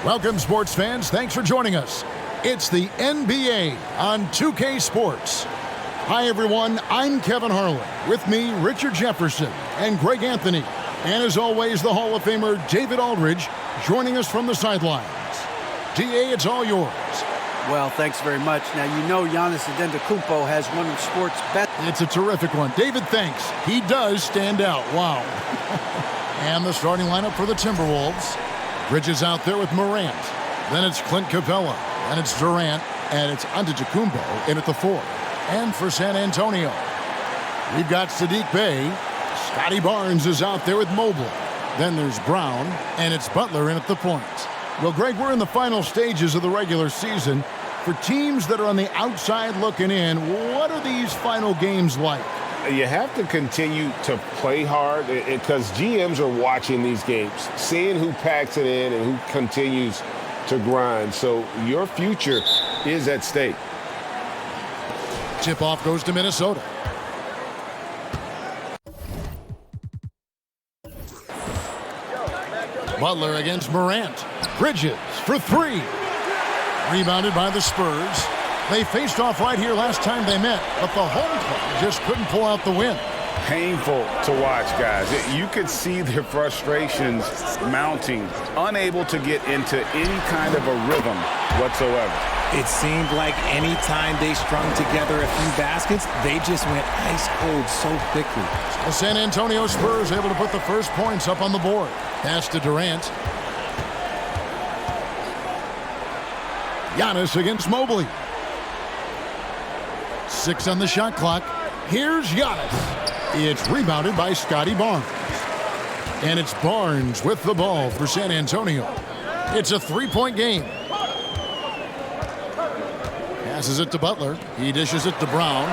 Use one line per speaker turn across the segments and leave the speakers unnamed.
Welcome, sports fans. Thanks for joining us. It's the NBA on 2K Sports. Hi, everyone. I'm Kevin Harlan. With me, Richard Jefferson and Greg Anthony. And as always, the Hall of Famer David Aldridge joining us from the sidelines. DA, it's all yours.
Well, thanks very much. Now, you know Giannis Antetokounmpo has one of sports' best.
It's a terrific one. David, thanks. He does stand out. Wow. And the starting lineup for the Timberwolves. Bridges out there with Morant. Then it's Clint Capella. And it's Durant. And it's Antetokounmpo in at the 4. And for San Antonio, we've got Saddiq Bey. Scotty Barnes is out there with Mobley. Then there's Brown. And it's Butler in at the point. Well, Greg, we're in the final stages of the regular season. For teams that are on the outside looking in, what are these final games like?
You have to continue to play hard because GMs are watching these games, seeing who packs it in and who continues to grind. So your future is at stake.
Tip-off goes to Minnesota. Butler against Morant. Bridges for 3. Rebounded by the Spurs. They faced off right here last time they met, but the home club just couldn't pull out the win.
Painful to watch, guys. You could see their frustrations mounting, unable to get into any kind of a rhythm whatsoever.
It seemed like any time they strung together a few baskets, they just went ice cold so quickly.
The San Antonio Spurs able to put the first points up on the board. Pass to Durant. Giannis against Mobley. 6 on the shot clock. Here's Giannis. It's rebounded by Scotty Barnes. And it's Barnes with the ball for San Antonio. It's a 3-point game. Passes it to Butler. He dishes it to Brown.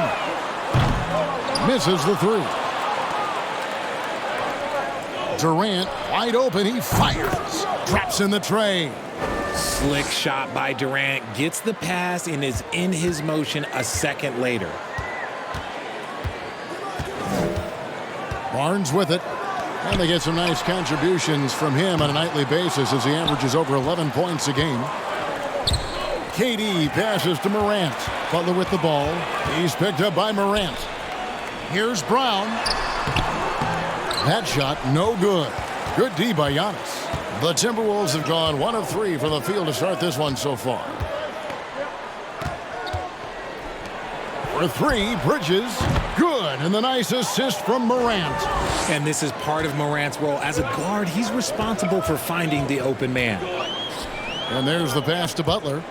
Misses the 3. Durant wide open. He fires. Drops in the tray.
Slick shot by Durant, gets the pass and is in his motion a second later.
Barnes with it. And they get some nice contributions from him on a nightly basis as he averages over 11 points a game. KD passes to Morant. Butler with the ball. He's picked up by Morant. Here's Brown. That shot no good. Good D by Giannis. The Timberwolves have gone 1 of 3 from the field to start this one so far. For 3, Bridges. Good. And the nice assist from Morant.
And this is part of Morant's role. As a guard, he's responsible for finding the open man.
And there's the pass to Butler.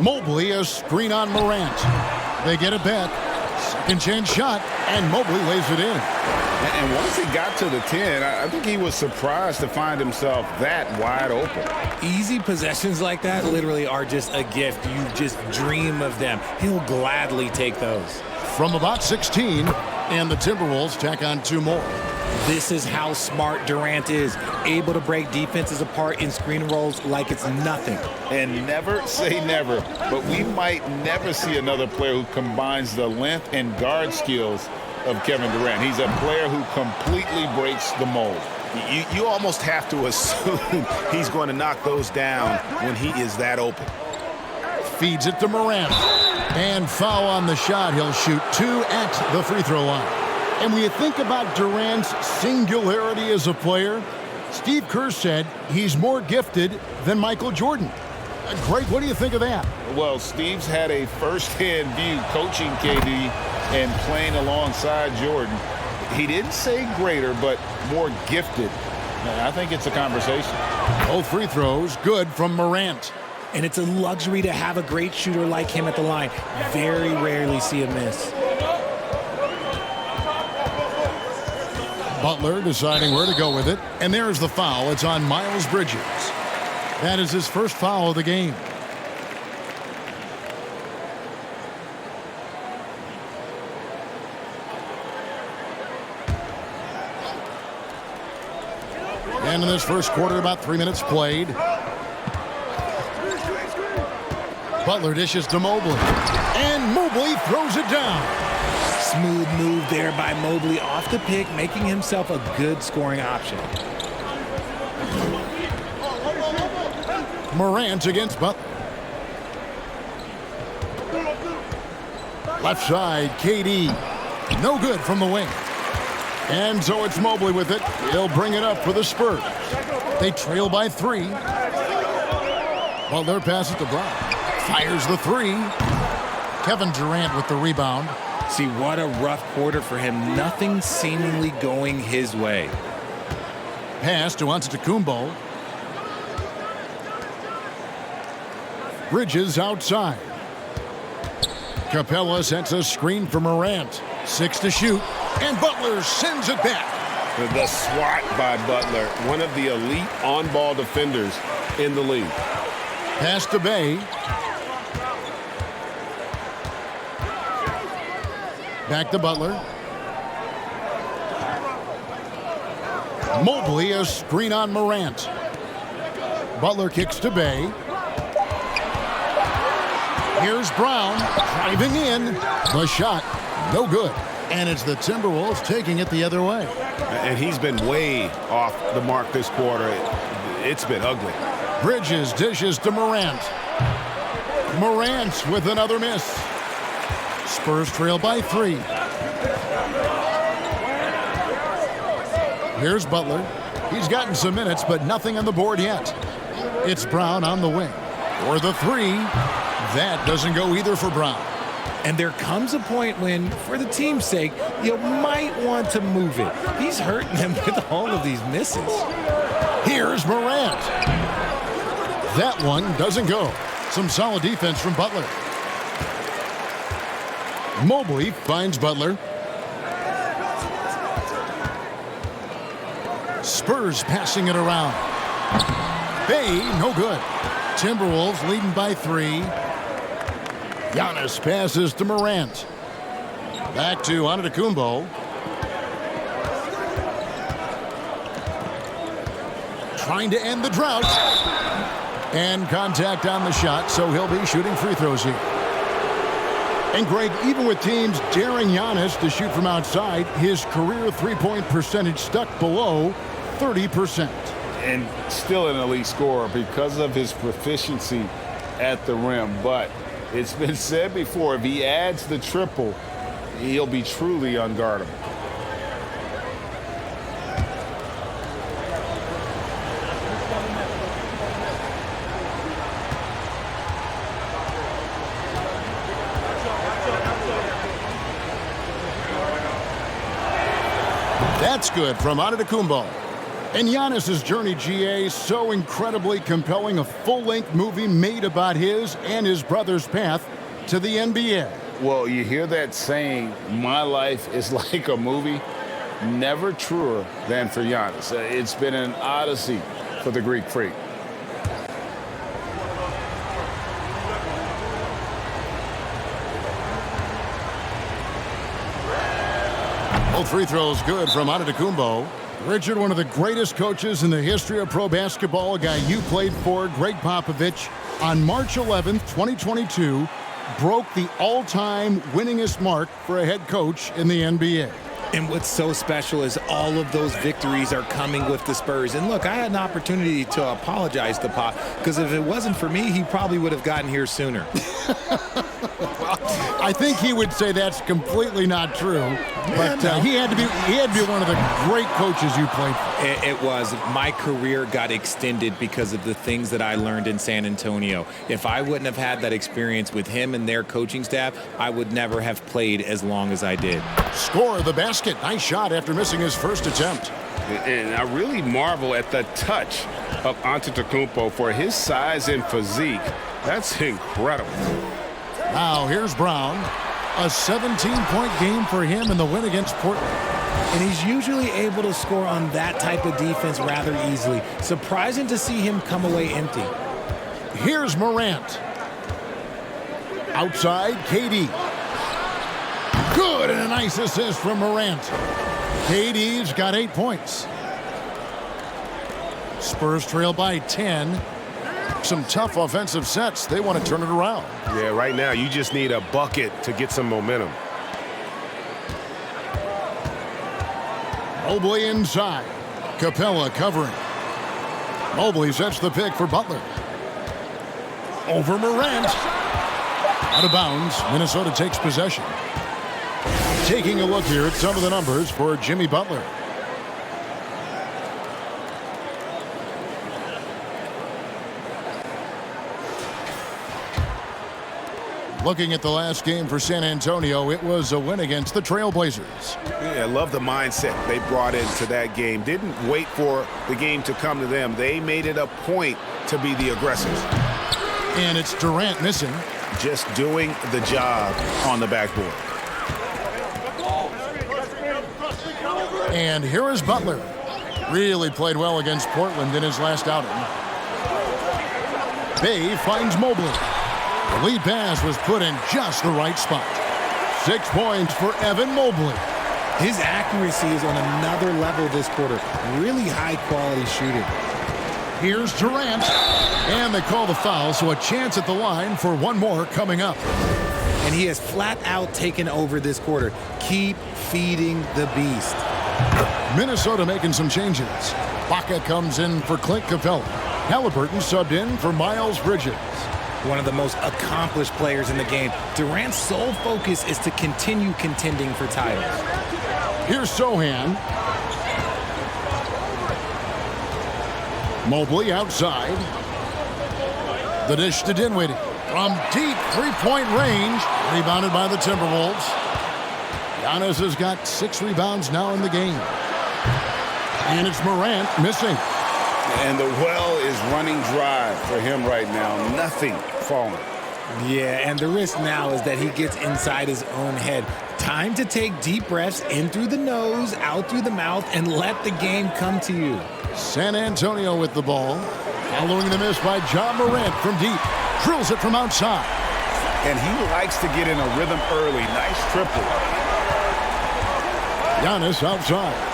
Mobley, a screen on Morant. They get it back. Second chance shot. And Mobley lays it in.
And once he got to the 10, I think he was surprised to find himself that wide open.
Easy possessions like that literally are just a gift. You just dream of them. He'll gladly take those.
From about 16, and the Timberwolves tack on 2 more.
This is how smart Durant is, able to break defenses apart in screen rolls like it's nothing.
And never say never, but we might never see another player who combines the length and guard skills of Kevin Durant. He's a player who completely breaks the mold. You almost have to assume he's going to knock those down when he is that open.
Feeds it to Morant. And foul on the shot. He'll shoot 2 at the free throw line. And when you think about Durant's singularity as a player, Steve Kerr said he's more gifted than Michael Jordan. Greg, what do you think of that?
Well, Steve's had a first-hand view coaching KD and playing alongside Jordan. He didn't say greater, but more gifted. And I think it's a conversation.
Both free throws good from Morant.
And it's a luxury to have a great shooter like him at the line. Very rarely see a miss.
Butler deciding where to go with it. And there's the foul. It's on Miles Bridges. That is his first foul of the game. And in this first quarter, about 3 minutes played. Butler dishes to Mobley. And Mobley throws it down.
Smooth move there by Mobley off the pick, making himself a good scoring option.
Morant against Butler. Left side, KD. No good from the wing. And so it's Mobley with it. He'll bring it up for the Spurs. They trail by 3. Butler passes to Brown. Fires the 3. Kevin Durant with the rebound.
See, what a rough quarter for him. Nothing seemingly going his way.
Pass to Antetokounmpo. Bridges outside. Capella sets a screen for Morant. 6 to shoot. And Butler sends it back.
The swat by Butler, one of the elite on-ball defenders in the league.
Pass to Bay. Back to Butler. Mobley, a screen on Morant. Butler kicks to Bay. Here's Brown driving in. The shot, no good. And it's the Timberwolves taking it the other way.
And he's been way off the mark this quarter. It's been ugly.
Bridges dishes to Morant. Morant with another miss. Spurs trail by 3. Here's Butler. He's gotten some minutes, but nothing on the board yet. It's Brown on the wing. For the 3. That doesn't go either for Brown.
And there comes a point when, for the team's sake, you might want to move it. He's hurting them with all of these misses.
Here's Morant. That one doesn't go. Some solid defense from Butler. Mobley finds Butler. Spurs passing it around. Bay, no good. Timberwolves leading by 3. Giannis passes to Morant. Back to Antetokounmpo. Trying to end the drought. And contact on the shot, so he'll be shooting free throws here. And Greg, even with teams daring Giannis to shoot from outside, his career three-point percentage stuck below 30%.
And still an elite scorer because of his proficiency at the rim. But it's been said before, if he adds the triple, he'll be truly unguardable.
That's good from Antetokounmpo. And Giannis' journey, GA, so incredibly compelling, a full-length movie made about his and his brother's path to the NBA.
Well, you hear that saying, my life is like a movie. Never truer than for Giannis. It's been an odyssey for the Greek freak.
Both free throws good from Antetokounmpo. Richard, one of the greatest coaches in the history of pro basketball, a guy you played for, Greg Popovich, on March 11th, 2022, broke the all-time winningest mark for a head coach in the NBA.
And what's so special is all of those victories are coming with the Spurs. And look, I had an opportunity to apologize to Pop, because if it wasn't for me, he probably would have gotten here sooner.
I think he would say that's completely not true, but he had to be one of the great coaches you played for.
It was. My career got extended because of the things that I learned in San Antonio. If I wouldn't have had that experience with him and their coaching staff, I would never have played as long as I did.
Score the basket. Nice shot after missing his first attempt.
And I really marvel at the touch of Antetokounmpo for his size and physique. That's incredible.
Now here's Brown. A 17-point game for him in the win against Portland.
And he's usually able to score on that type of defense rather easily. Surprising to see him come away empty.
Here's Morant. Outside, KD. Good, and a nice assist from Morant. KD's got 8 points. Spurs trail by 10. Some tough offensive sets. They want to turn it around.
Yeah, right now you just need a bucket to get some momentum.
Mobley inside. Capella covering. Mobley sets the pick for Butler. Over Morant. Out of bounds. Minnesota takes possession. Taking a look here at some of the numbers for Jimmy Butler. Looking at the last game for San Antonio, it was a win against the Trailblazers.
Yeah, I love the mindset they brought into that game. Didn't wait for the game to come to them. They made it a point to be the aggressors.
And it's Durant missing.
Just doing the job on the backboard.
And here is Butler. Really played well against Portland in his last outing. Bay finds Mobley. The lead pass was put in just the right spot. 6 points for Evan Mobley.
His accuracy is on another level this quarter. Really high-quality shooting.
Here's Durant. And they call the foul, so a chance at the line for one more coming up.
And he has flat out taken over this quarter. Keep feeding the beast.
Minnesota making some changes. Baca comes in for Clint Capella. Halliburton subbed in for Miles Bridges.
One of the most accomplished players in the game. Durant's sole focus is to continue contending for titles.
Here's Sohan. Mobley outside. The dish to Dinwiddie. From deep three-point range. Rebounded by the Timberwolves. Giannis has got 6 rebounds now in the game. And it's Morant missing.
And the well is running dry for him right now. Nothing falling.
Yeah, and the risk now is that he gets inside his own head. Time to take deep breaths in through the nose, out through the mouth, and let the game come to you.
San Antonio with the ball. Following the miss by John Morant from deep. Drills it from outside.
And he likes to get in a rhythm early. Nice triple.
Giannis outside.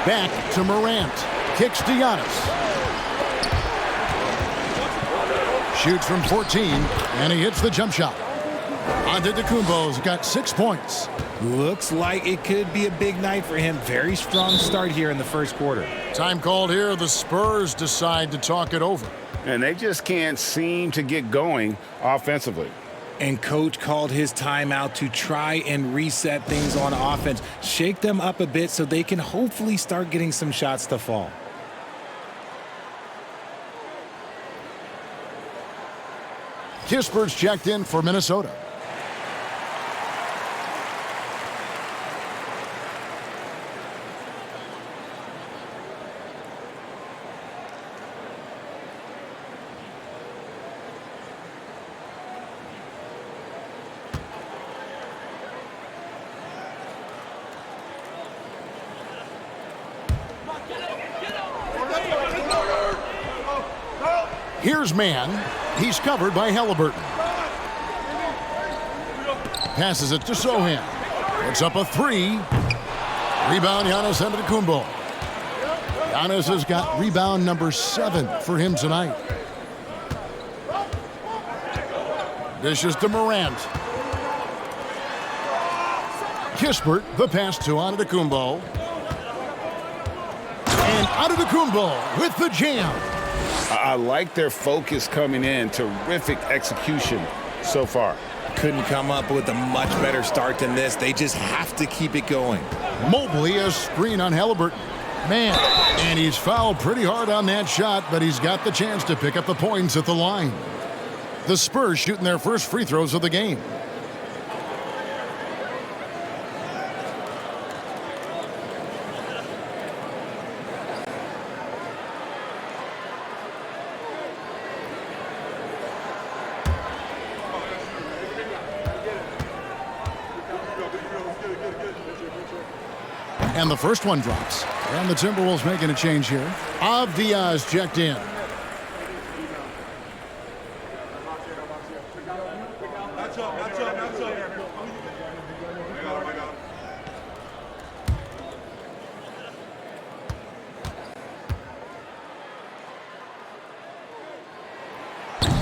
Back to Morant. Kicks to Giannis. Shoots from 14, and he hits the jump shot. Antetokounmpo's got 6 points.
Looks like it could be a big night for him. Very strong start here in the first quarter.
Time called here. The Spurs decide to talk it over.
And they just can't seem to get going offensively.
And coach called his timeout to try and reset things on offense. Shake them up a bit so they can hopefully start getting some shots to fall.
Kispert's checked in for Minnesota. Here's Mann. He's covered by Halliburton. Passes it to Sohan. Puts up a 3. Rebound, Giannis Antetokounmpo. Giannis has got rebound number 7 for him tonight. Dishes to Morant. Kispert, the pass to Antetokounmpo. And Antetokounmpo with the jam.
I like their focus coming in. Terrific execution so far.
Couldn't come up with a much better start than this. They just have to keep it going.
Mobley, a screen on Halliburton. Man, and he's fouled pretty hard on that shot, but he's got the chance to pick up the points at the line. The Spurs shooting their first free throws of the game. And the first one drops. And the Timberwolves making a change here. Avdia's checked in.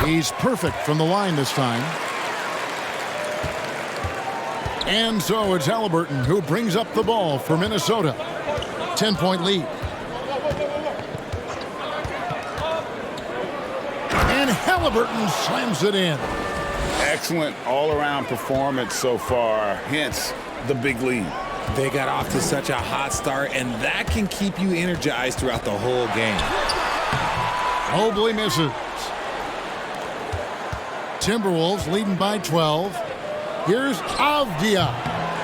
He's perfect from the line this time. And so it's Halliburton who brings up the ball for Minnesota. 10-point lead. Halliburton slams it in.
Excellent all-around performance so far, hence the big lead.
They got off to such a hot start, and that can keep you energized throughout the whole game.
Mobley misses. Timberwolves leading by 12. Here's Avdia.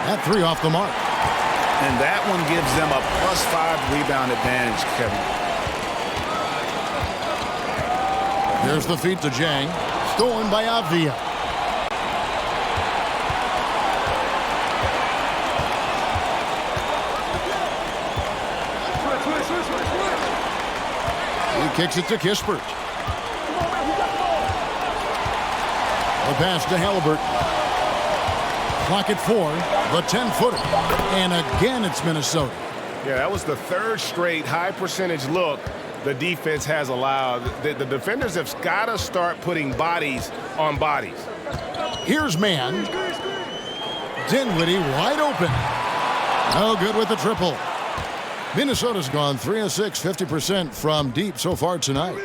That three off the mark.
And that one gives them a +5 rebound advantage, Kevin.
There's the feed to Jang. Stolen by Avdia. He kicks it to Kispert. The pass to Halliburton. Clock at 4. The 10-footer. And again, it's Minnesota.
Yeah, that was the third straight high-percentage look the defense has allowed. The defenders have got to start putting bodies on bodies.
Here's man. Dinwiddie wide open. No good with the triple. Minnesota's gone 3 of 6, 50% from deep so far tonight.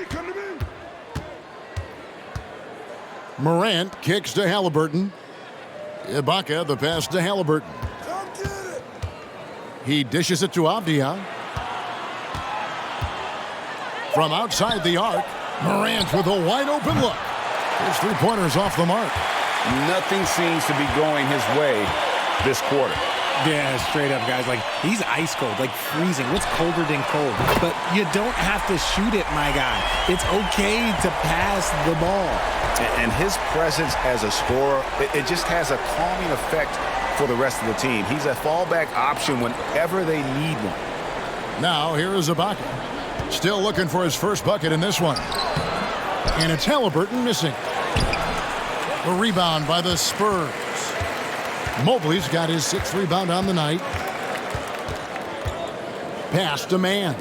Morant kicks to Halliburton. Ibaka, the pass to Halliburton. He dishes it to Avdia. From outside the arc, Morant with a wide open look. His three-pointers off the mark.
Nothing seems to be going his way this quarter.
Yeah, straight up, guys. Like, he's ice cold, like freezing. What's colder than cold? But you don't have to shoot it, my guy. It's okay to pass the ball.
And his presence as a scorer, it just has a calming effect for the rest of the team. He's a fallback option whenever they need one.
Now, here is Ibaka. Still looking for his first bucket in this one. And it's Halliburton missing. The rebound by the Spurs. Mobley's got his 6th rebound on the night. Pass to man.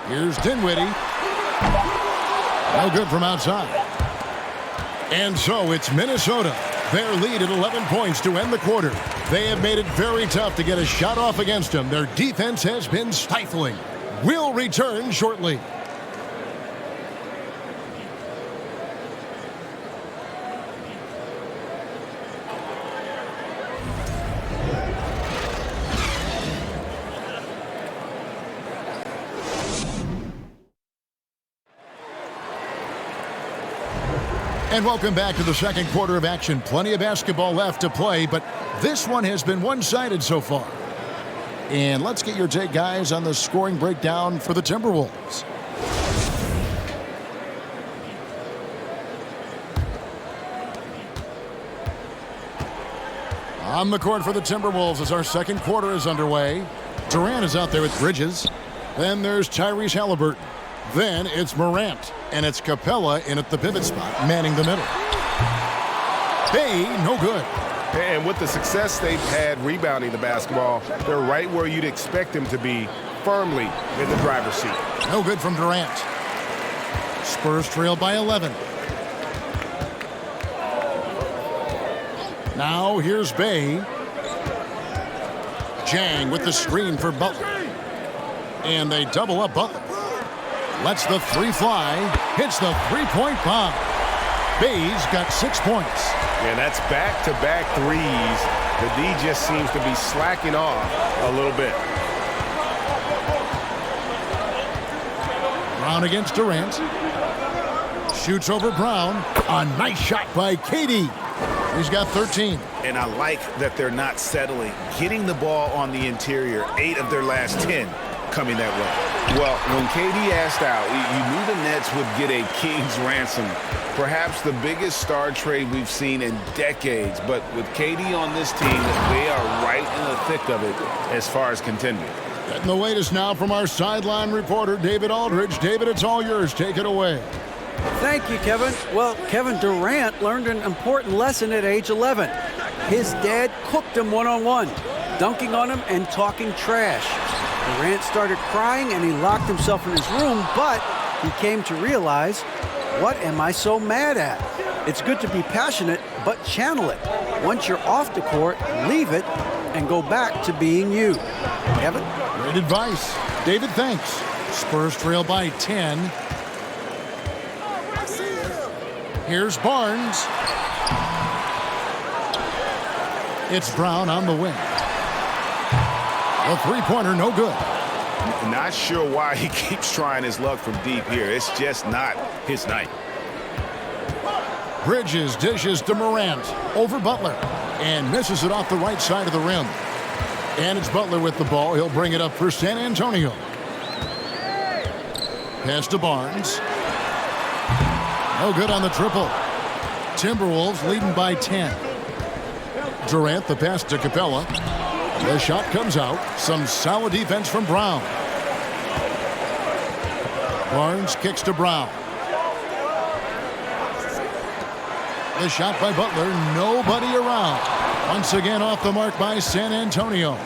Here's Dinwiddie. No good from outside. And so it's Minnesota. Their lead at 11 points to end the quarter. They have made it very tough to get a shot off against them. Their defense has been stifling. We'll return shortly. And welcome back to the second quarter of action. Plenty of basketball left to play, but this one has been one-sided so far. And let's get your take, guys, on the scoring breakdown for the Timberwolves. On the court for the Timberwolves as our second quarter is underway. Durant is out there with Bridges. Then there's Tyrese Halliburton. Then it's Morant, and it's Capella in at the pivot spot, manning the middle. Bay, no good.
And with the success they've had rebounding the basketball, they're right where you'd expect them to be, firmly in the driver's seat.
No good from Durant. Spurs trail by 11. Now here's Bay. Jang with the screen for Butler. And they double up Butler. Lets the three fly. Hits the three-point bomb. Bay's got 6 points.
And that's back-to-back threes. The D just seems to be slacking off a little bit.
Brown against Durant. Shoots over Brown. A nice shot by KD. He's got 13.
And I like that they're not settling. Getting the ball on the interior, 8 of their last 10 coming that way. Well, when KD asked out, you knew the Nets would get a king's ransom. Perhaps the biggest star trade we've seen in decades. But with KD on this team, they are right in the thick of it as far as contending.
Getting the latest now from our sideline reporter, David Aldridge. David, it's all yours. Take it away.
Thank you, Kevin. Well, Kevin Durant learned an important lesson at age 11. His dad cooked him one-on-one, dunking on him and talking trash. Durant started crying and he locked himself in his room, but he came to realize, what am I so mad at? It's good to be passionate, but channel it. Once you're off the court, leave it and go back to being you. Kevin?
Great advice. David, thanks. Spurs trail by 10. Here's Barnes. It's Brown on the wing. The three-pointer, no good.
Not sure why he keeps trying his luck from deep here. It's just not his night.
Bridges dishes to Morant over Butler and misses it off the right side of the rim. And it's Butler with the ball. He'll bring it up for San Antonio. Pass to Barnes. No good on the triple. Timberwolves leading by 10. Durant, the pass to Capella. The shot comes out. Some solid defense from Brown. Barnes kicks to Brown. The shot by Butler. Nobody around. Once again off the mark by San Antonio.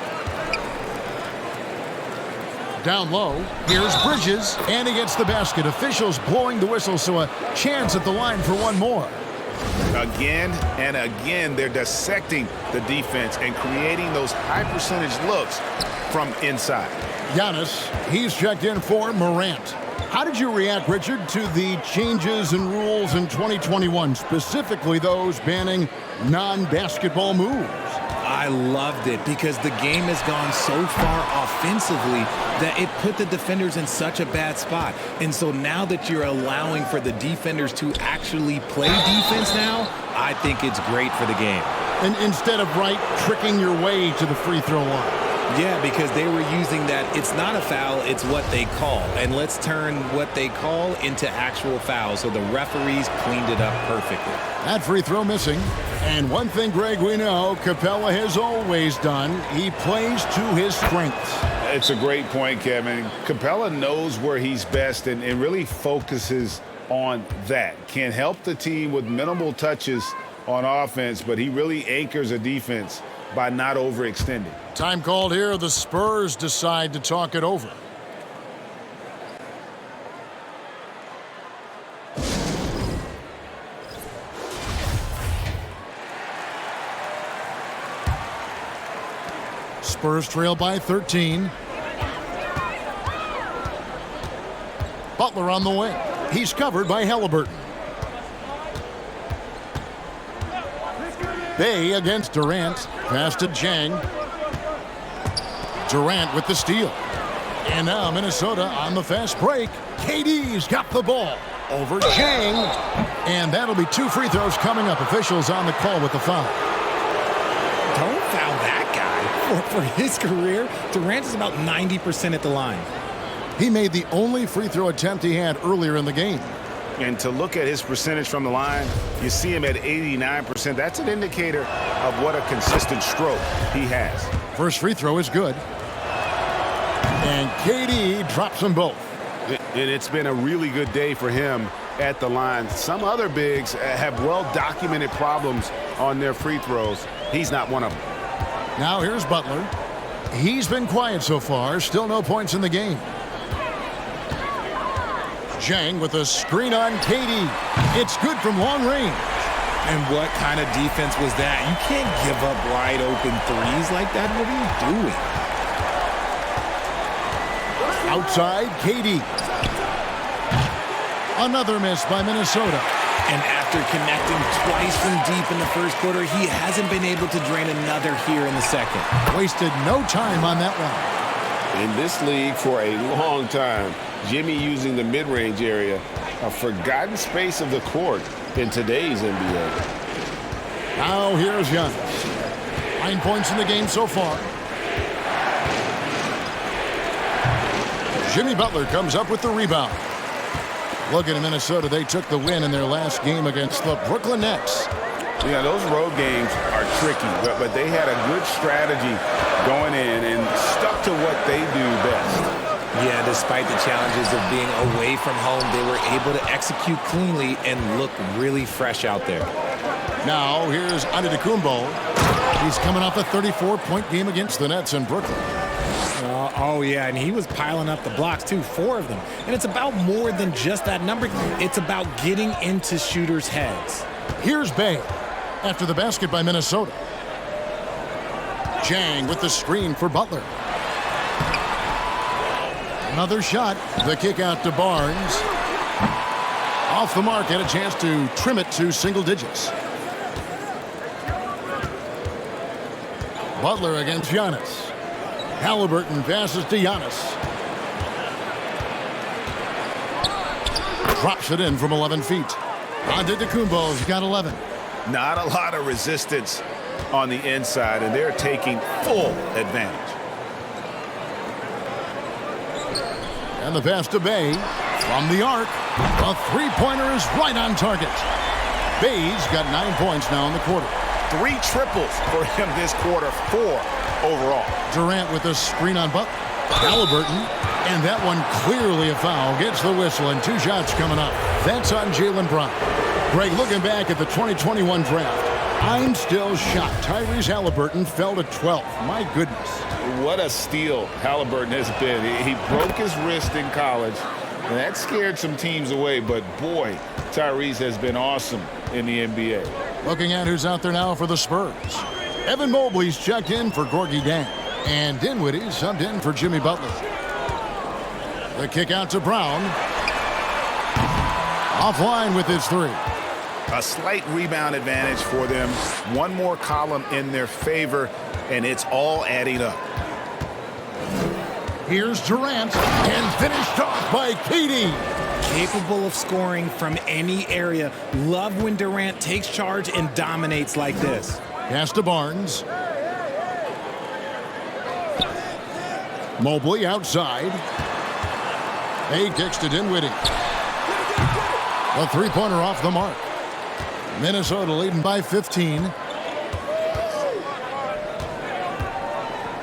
Down low. Here's Bridges. And he gets the basket. Officials blowing the whistle, so a chance at the line for one more.
Again and again, they're dissecting the defense and creating those high percentage looks from inside.
Giannis, he's checked in for Morant. How did you react, Richard, to the changes in rules in 2021, specifically those banning non-basketball moves?
I loved it because the game has gone so far offensively that it put the defenders in such a bad spot. And so now that you're allowing for the defenders to actually play defense now, I think it's great for the game.
And instead of tricking your way to the free throw line.
Yeah, because they were using that it's not a foul, it's what they call. And let's turn what they call into actual fouls. So the referees cleaned it up perfectly.
That free throw missing. And one thing, Greg, we know Capella has always done. He plays to his strengths.
It's a great point, Kevin. Capella knows where he's best and really focuses on that. Can help the team with minimal touches on offense, but he really anchors a defense by not overextending.
Time called here. The Spurs decide to talk it over. Spurs trail by 13. Butler on the wing. He's covered by Halliburton. Bay against Durant. Pass to Jang. Durant with the steal. And now Minnesota on the fast break. KD's got the ball over Jang. And that'll be 2 free throws coming up. Officials on the call with the foul.
Don't foul that guy. For his career, Durant is about 90% at the line.
He made the only free throw attempt he had earlier in the game.
And to look at his percentage from the line, you see him at 89%. That's an indicator of what a consistent stroke he has.
First free throw is good. And KD drops them both.
And it's been a really good day for him at the line. Some other bigs have well-documented problems on their free throws. He's not one of them.
Now here's Butler. He's been quiet so far. Still no points in the game. Jang with a screen on KD. It's good from long range.
And what kind of defense was that? You can't give up wide open threes like that. What are you doing?
Outside, KD. Another miss by Minnesota.
And after connecting twice from deep in the first quarter, he hasn't been able to drain another here in the second.
Wasted no time on that one.
In this league for a long time, Jimmy using the mid-range area, a forgotten space of the court in today's NBA.
Now here's Giannis. 9 points in the game so far. Jimmy Butler comes up with the rebound. Looking at Minnesota, they took the win in their last game against the Brooklyn Nets.
Yeah, those road games are tricky, but they had a good strategy going in and stuck to what they do best.
Yeah, despite the challenges of being away from home, they were able to execute cleanly and look really fresh out there.
Now, here's Antetokounmpo. He's coming off a 34-point game against the Nets in Brooklyn.
Oh, yeah, and he was piling up the blocks, too, 4 of them. And it's about more than just that number. It's about getting into shooters' heads.
Here's Bay after the basket by Minnesota. Jang with the screen for Butler. Another shot. The kick out to Barnes. Off the mark and a chance to trim it to single digits. Butler against Giannis. Halliburton passes to Giannis. Drops it in from 11 feet. Antetokounmpo's got 11.
Not a lot of resistance on the inside, and they're taking full advantage.
And the pass to Bay from the arc. A three-pointer is right on target. Bay's got 9 points now in the quarter.
3 triples for him this quarter, 4 overall.
Durant with a screen on Butler. Halliburton, and that one clearly a foul. Gets the whistle, and 2 shots coming up. That's on Jaylen Brown. Greg, looking back at the 2021 draft, I'm still shocked. Tyrese Halliburton fell to 12th. My goodness.
What a steal Halliburton has been. He broke his wrist in college, and that scared some teams away. But, boy, Tyrese has been awesome in the NBA.
Looking at who's out there now for the Spurs. Evan Mobley's checked in for Gorgui Dieng. And Dinwiddie subbed in for Jimmy Butler. The kick out to Brown. Offline with his 3.
A slight rebound advantage for them. One more column in their favor, and it's all adding up.
Here's Durant, and finished off by KD.
Capable of scoring from any area. Love when Durant takes charge and dominates like this.
Pass to Barnes. Mobley outside. He kicks to Dinwiddie. A three-pointer off the mark. Minnesota leading by 15.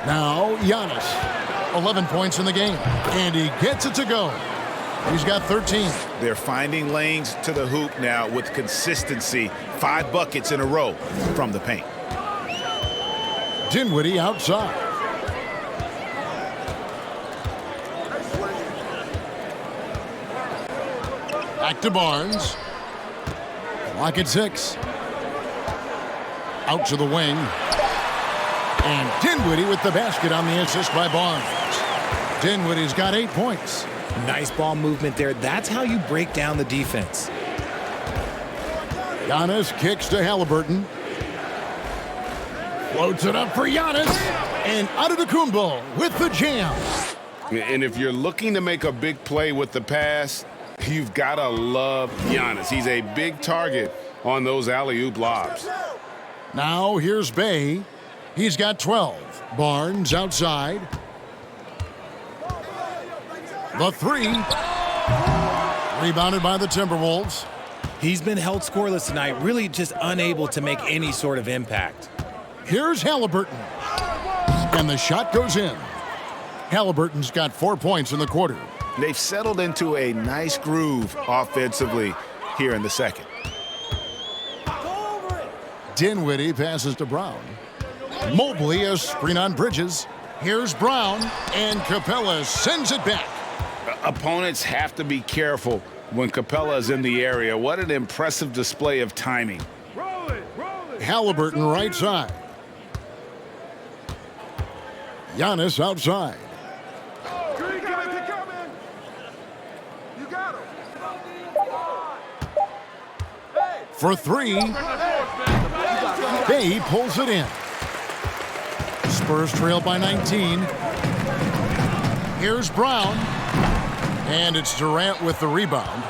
Now Giannis. 11 points in the game. And he gets it to go. He's got 13.
They're finding lanes to the hoop now with consistency. 5 buckets in a row from the paint.
Dinwiddie outside. Back to Barnes. Lock at 6. Out to the wing. And Dinwiddie with the basket on the assist by Barnes. Dinwiddie's got 8 points.
Nice ball movement there. That's how you break down the defense.
Giannis kicks to Halliburton. Floats it up for Giannis. And Antetokounmpo with the jam.
And if you're looking to make a big play with the pass, you've got to love Giannis. He's a big target on those alley-oop lobs.
Now here's Bay. He's got 12. Barnes outside. The 3. Rebounded by the Timberwolves.
He's been held scoreless tonight, really just unable to make any sort of impact.
Here's Halliburton. And the shot goes in. Halliburton's got 4 points in the quarter.
They've settled into a nice groove offensively here in the second.
Dinwiddie passes to Brown. Mobley a screen on Bridges. Here's Brown, and Capella sends it back.
Opponents have to be careful when Capella is in the area. What an impressive display of timing.
Halliburton right side. Giannis outside. For 3. Bay pulls it in. Spurs trail by 19. Here's Brown. And it's Durant with the rebound.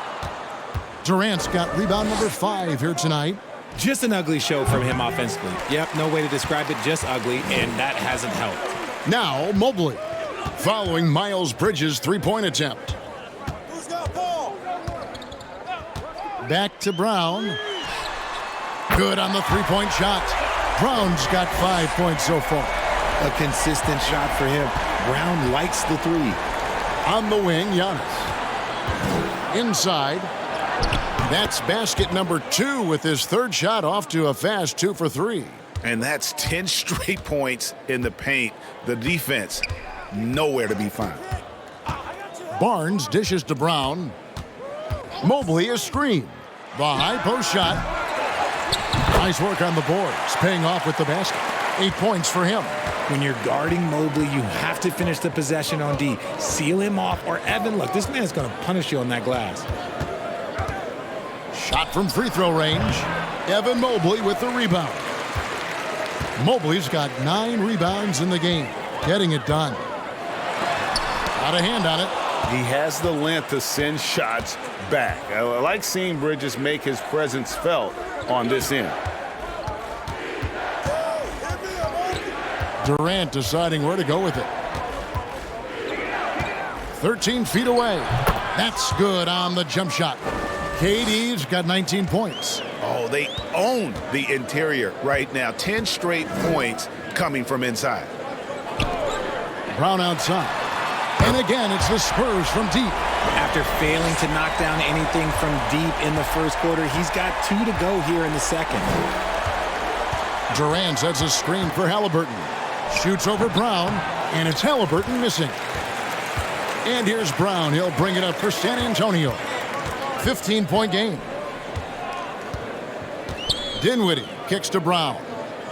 Durant's got rebound number 5 here tonight.
Just an ugly show from him offensively. Yep, no way to describe it, just ugly, and that hasn't helped.
Now Mobley, following Miles Bridges' three-point attempt. Back to Brown. Good on the three-point shot. Brown's got 5 points so far.
A consistent shot for him. Brown likes the 3.
On the wing, Giannis. Inside. That's basket number 2 with his 3rd shot off to a fast 2 for 3.
And that's 10 straight points in the paint. The defense, nowhere to be found.
Barnes dishes to Brown. Mobley a screen. The high post shot. Nice work on the boards, paying off with the basket. 8 points for him.
When you're guarding Mobley, you have to finish the possession on D. Seal him off, or Evan, look, this man's going to punish you on that glass.
Shot from free throw range. Evan Mobley with the rebound. Mobley's got 9 rebounds in the game. Getting it done. Got a hand on it.
He has the length to send shots back. I like seeing Bridges make his presence felt on this end.
Durant deciding where to go with it. 13 feet away. That's good on the jump shot. KD's got 19 points.
Oh, they own the interior right now. 10 straight points coming from inside.
Brown outside. And again, it's the Spurs from deep.
After failing to knock down anything from deep in the first quarter, he's got 2 to go here in the second.
Durant sets a screen for Halliburton. Shoots over Brown, and it's Halliburton missing. And here's Brown. He'll bring it up for San Antonio. 15-point game. Dinwiddie kicks to Brown.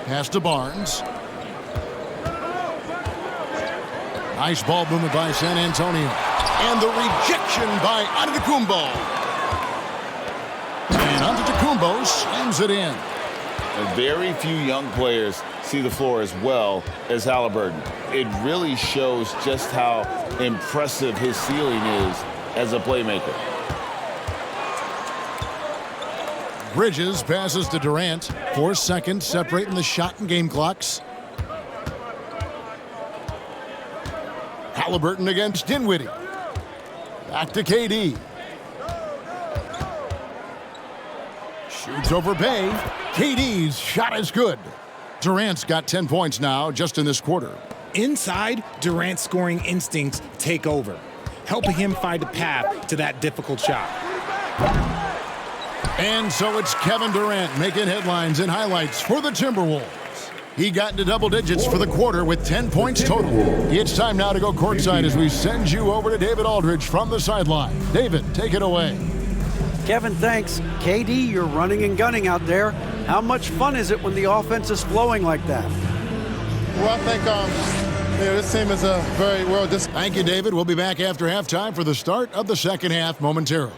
Pass to Barnes. Nice ball movement by San Antonio. And the rejection by Antetokounmpo. And Antetokounmpo slams it in.
And very few young players see the floor as well as Halliburton. It really shows just how impressive his ceiling is as a playmaker.
Bridges passes to Durant. 4 seconds separating the shot and game clocks. Halliburton against Dinwiddie. Back to KD. Shoots over Bay. KD's shot is good. Durant's got 10 points now just in this quarter.
Inside, Durant's scoring instincts take over, helping him find a path to that difficult shot.
And so it's Kevin Durant making headlines and highlights for the Timberwolves. He got into double digits for the quarter with 10 points total. It's time now to go courtside as we send you over to David Aldridge from the sideline. David, take it away.
Kevin, thanks. KD, you're running and gunning out there. How much fun is it when the offense is flowing like that?
Well, I think this team is a very well disciplined.
Thank you, David. We'll be back after halftime for the start of the second half momentarily.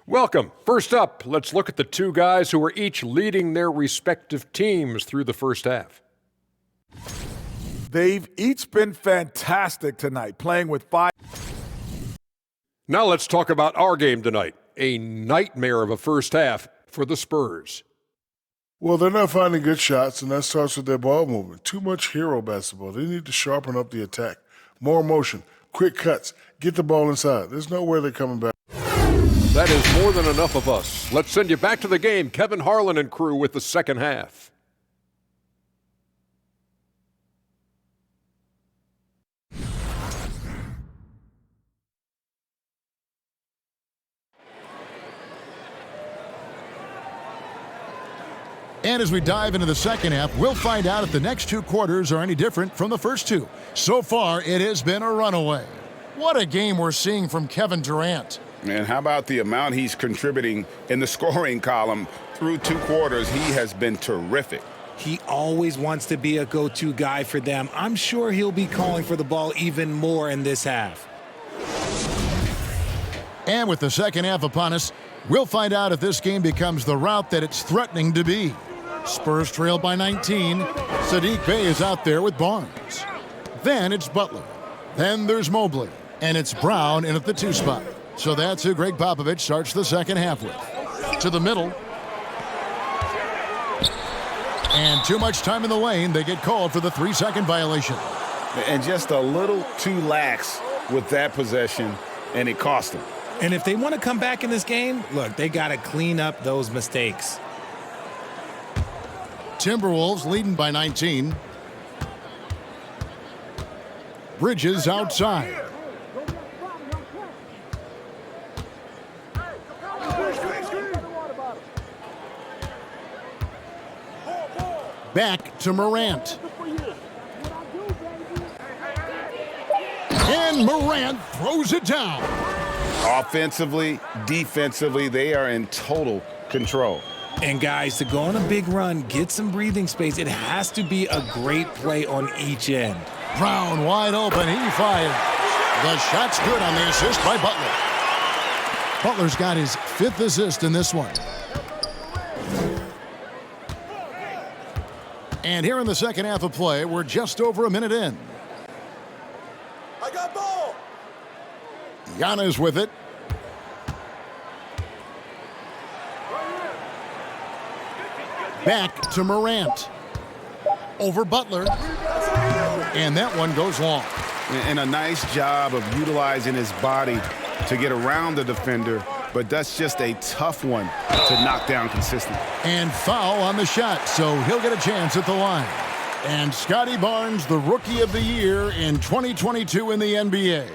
Welcome. First up, let's look at the two guys who are each leading their respective teams through the first half.
They've each been fantastic tonight, playing with 5.
Now let's talk about our game tonight. A nightmare of a first half for the Spurs.
Well, they're not finding good shots, and that starts with their ball movement. Too much hero basketball. They need to sharpen up the attack. More motion, quick cuts, get the ball inside. There's nowhere they're coming back.
That is more than enough of us. Let's send you back to the game. Kevin Harlan and crew with the second half.
And as we dive into the second half, we'll find out if the next 2 quarters are any different from the first 2. So far, it has been a runaway. What a game we're seeing from Kevin Durant.
And how about the amount he's contributing in the scoring column through 2 quarters? He has been terrific.
He always wants to be a go-to guy for them. I'm sure he'll be calling for the ball even more in this half.
And with the second half upon us, we'll find out if this game becomes the route that it's threatening to be. Spurs trail by 19. Saddiq Bey is out there with Barnes. Then it's Butler. Then there's Mobley. And it's Brown in at the 2 spot. So that's who Greg Popovich starts the second half with. To the middle. And too much time in the lane. They get called for the 3-second violation.
And just a little too lax with that possession, and it cost them.
And if they want to come back in this game, look, they got to clean up those mistakes.
Timberwolves leading by 19. Bridges outside. Back to Morant. And Morant throws it down.
Offensively, defensively, they are in total control.
And guys, to go on a big run, get some breathing space, it has to be a great play on each end.
Brown wide open. He fires. The shot's good on the assist by Butler. Butler's got his 5th assist in this one. And here in the second half of play, we're just over a minute in.
I got ball.
Giannis with it. Back to Morant. Over Butler. And that one goes long.
And a nice job of utilizing his body to get around the defender, but that's just a tough one to knock down consistently.
And foul on the shot, so he'll get a chance at the line. And Scotty Barnes, the Rookie of the Year in 2022 in the NBA.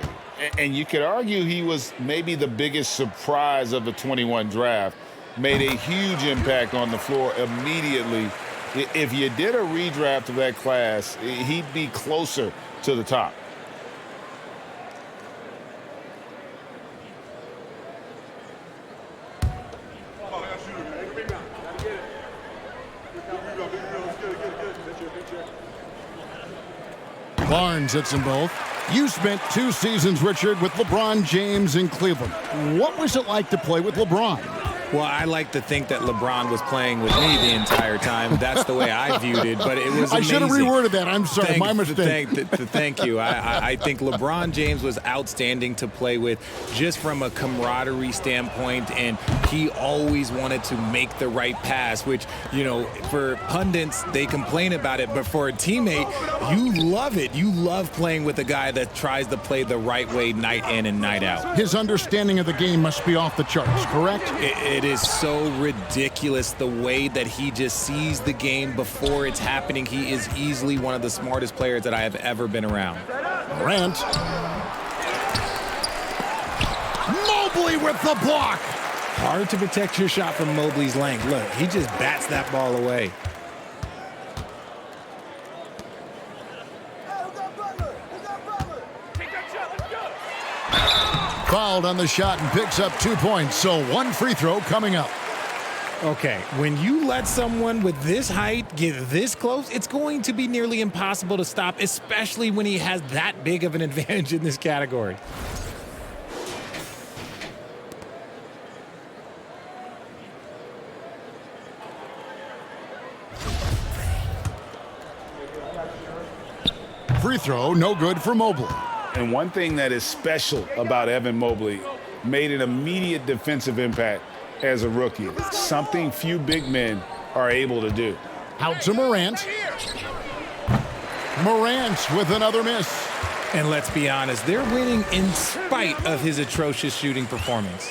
And you could argue he was maybe the biggest surprise of the 21 draft. Made a huge impact on the floor immediately. If you did a redraft of that class, he'd be closer to the top.
Barnes hits them both. You spent 2 seasons, Richard, with LeBron James in Cleveland. What was it like to play with LeBron?
Well, I like to think that LeBron was playing with me the entire time. That's the way I viewed it, but it was amazing.
I should have reworded that. I'm sorry, my mistake.
Thank you. I think LeBron James was outstanding to play with just from a camaraderie standpoint, and he always wanted to make the right pass, which, you know, for pundits, they complain about it, but for a teammate, you love it. You love playing with a guy that tries to play the right way night in and night out.
His understanding of the game must be off the charts, correct?
It is so ridiculous the way that he just sees the game before it's happening. He is easily one of the smartest players that I have ever been around.
Morant. Mobley with the block.
Hard to protect your shot from Mobley's length. Look, he just bats that ball away.
Fouled on the shot and picks up 2 points, so 1 free throw coming up.
Okay, when you let someone with this height get this close, it's going to be nearly impossible to stop, especially when he has that big of an advantage in this category.
Free throw, no good for Mobley.
And one thing that is special about Evan Mobley, made an immediate defensive impact as a rookie. Something few big men are able to do.
Out to Morant. Morant with another miss.
And let's be honest, they're winning in spite of his atrocious shooting performance.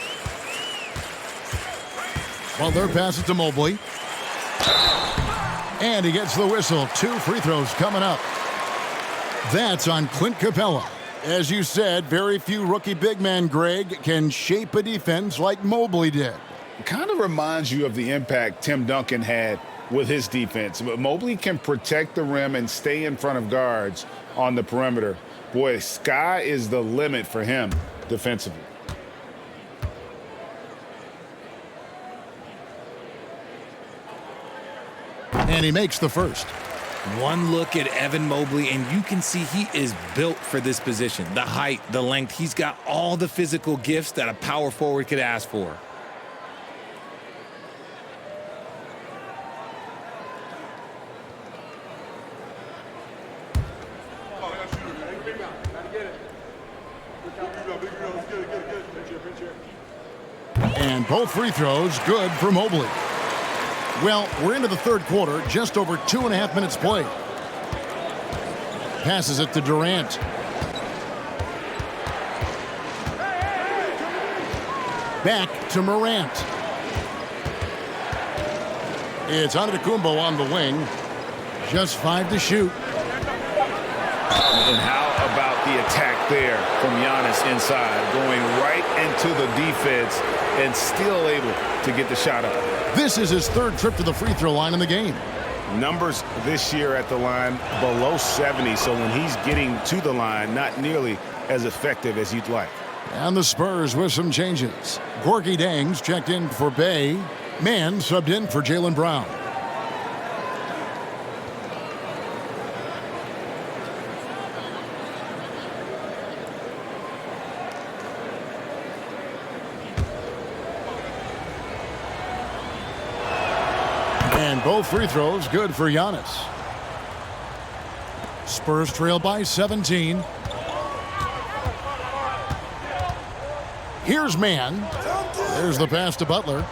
Well, their pass it to Mobley. And he gets the whistle. 2 free throws coming up. That's on Clint Capella. As you said, very few rookie big men, Greg, can shape a defense like Mobley did.
It kind of reminds you of the impact Tim Duncan had with his defense. But Mobley can protect the rim and stay in front of guards on the perimeter. Boy, sky is the limit for him defensively.
And he makes the first.
One look at Evan Mobley, and you can see he is built for this position. The height, the length, he's got all the physical gifts that a power forward could ask for.
And both free throws good for Mobley. Well, we're into the third quarter, just over 2.5 minutes played. Passes it to Durant. Back to Morant. It's Antetokounmpo on the wing. Just 5 to shoot.
And how about the attack there from Giannis inside, going right into the defense and still able to get the shot up.
This is his 3rd trip to the free throw line in the game.
Numbers this year at the line below 70, so when he's getting to the line, not nearly as effective as you'd like.
And the Spurs with some changes. Gorgie Dangs checked in for Bay. Mann subbed in for Jaylen Brown. And both free throws good for Giannis. Spurs trail by 17. Here's man. There's the pass to Butler.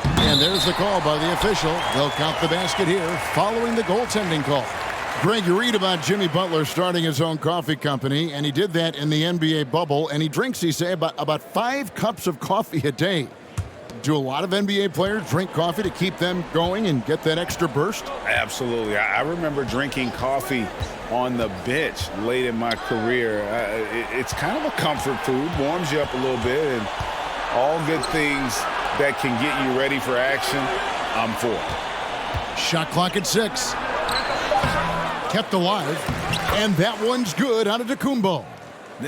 And there's the call by the official. They'll count the basket here following the goaltending call. Greg, you read about Jimmy Butler starting his own coffee company, and he did that in the NBA bubble, and he drinks, he say, about 5 cups of coffee a day. Do a lot of NBA players drink coffee to keep them going and get that extra burst?
Absolutely. I remember drinking coffee on the bench late in my career. It's kind of a comfort food, warms you up a little bit, and all good things that can get you ready for action, I'm for.
Shot clock at 6. Kept alive, and that one's good out of Antetokounmpo.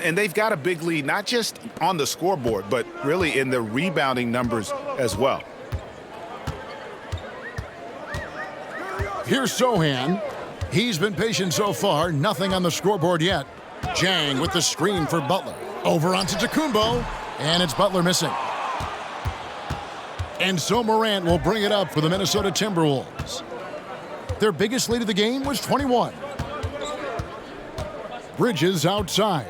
And they've got a big lead, not just on the scoreboard, but really in the rebounding numbers as well.
Here's Sohan. He's been patient so far. Nothing on the scoreboard yet. Jang with the screen for Butler. Over onto Antetokounmpo, and it's Butler missing. And so Morant will bring it up for the Minnesota Timberwolves. Their biggest lead of the game was 21. Bridges outside.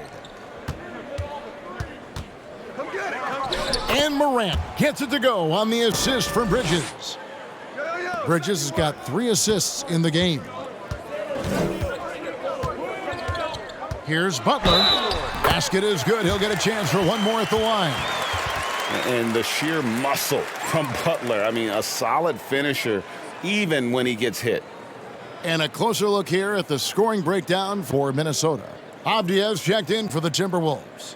And Morant gets it to go on the assist from Bridges. Bridges has got 3 assists in the game. Here's Butler. Basket is good. He'll get a chance for one more at the line.
And the sheer muscle from Butler. I mean, a solid finisher even when he gets hit.
And a closer look here at the scoring breakdown for Minnesota. Abdias checked in for the Timberwolves.